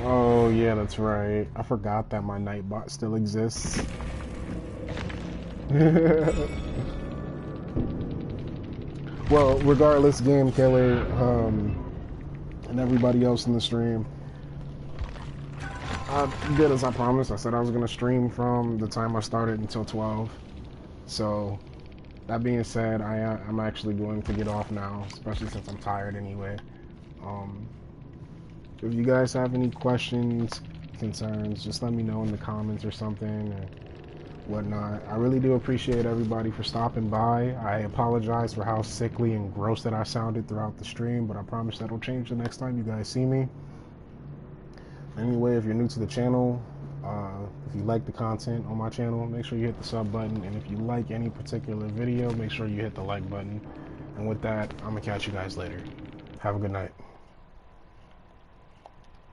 Oh, yeah, that's right. I forgot that my Nightbot still exists. Well, regardless, Game Killer, and everybody else in the stream, I did as I promised. I said I was going to stream from the time I started until 12. So, that being said, I'm actually going to get off now, especially since I'm tired anyway. If you guys have any questions, concerns, just let me know in the comments or something or whatnot. I really do appreciate everybody for stopping by. I apologize for how sickly and gross that I sounded throughout the stream, but I promise that'll change the next time you guys see me. Anyway, if you're new to the channel, if you like the content on my channel, make sure you hit the sub button, and if you like any particular video, make sure you hit the like button. And with that, I'm gonna catch you guys later. Have a good night.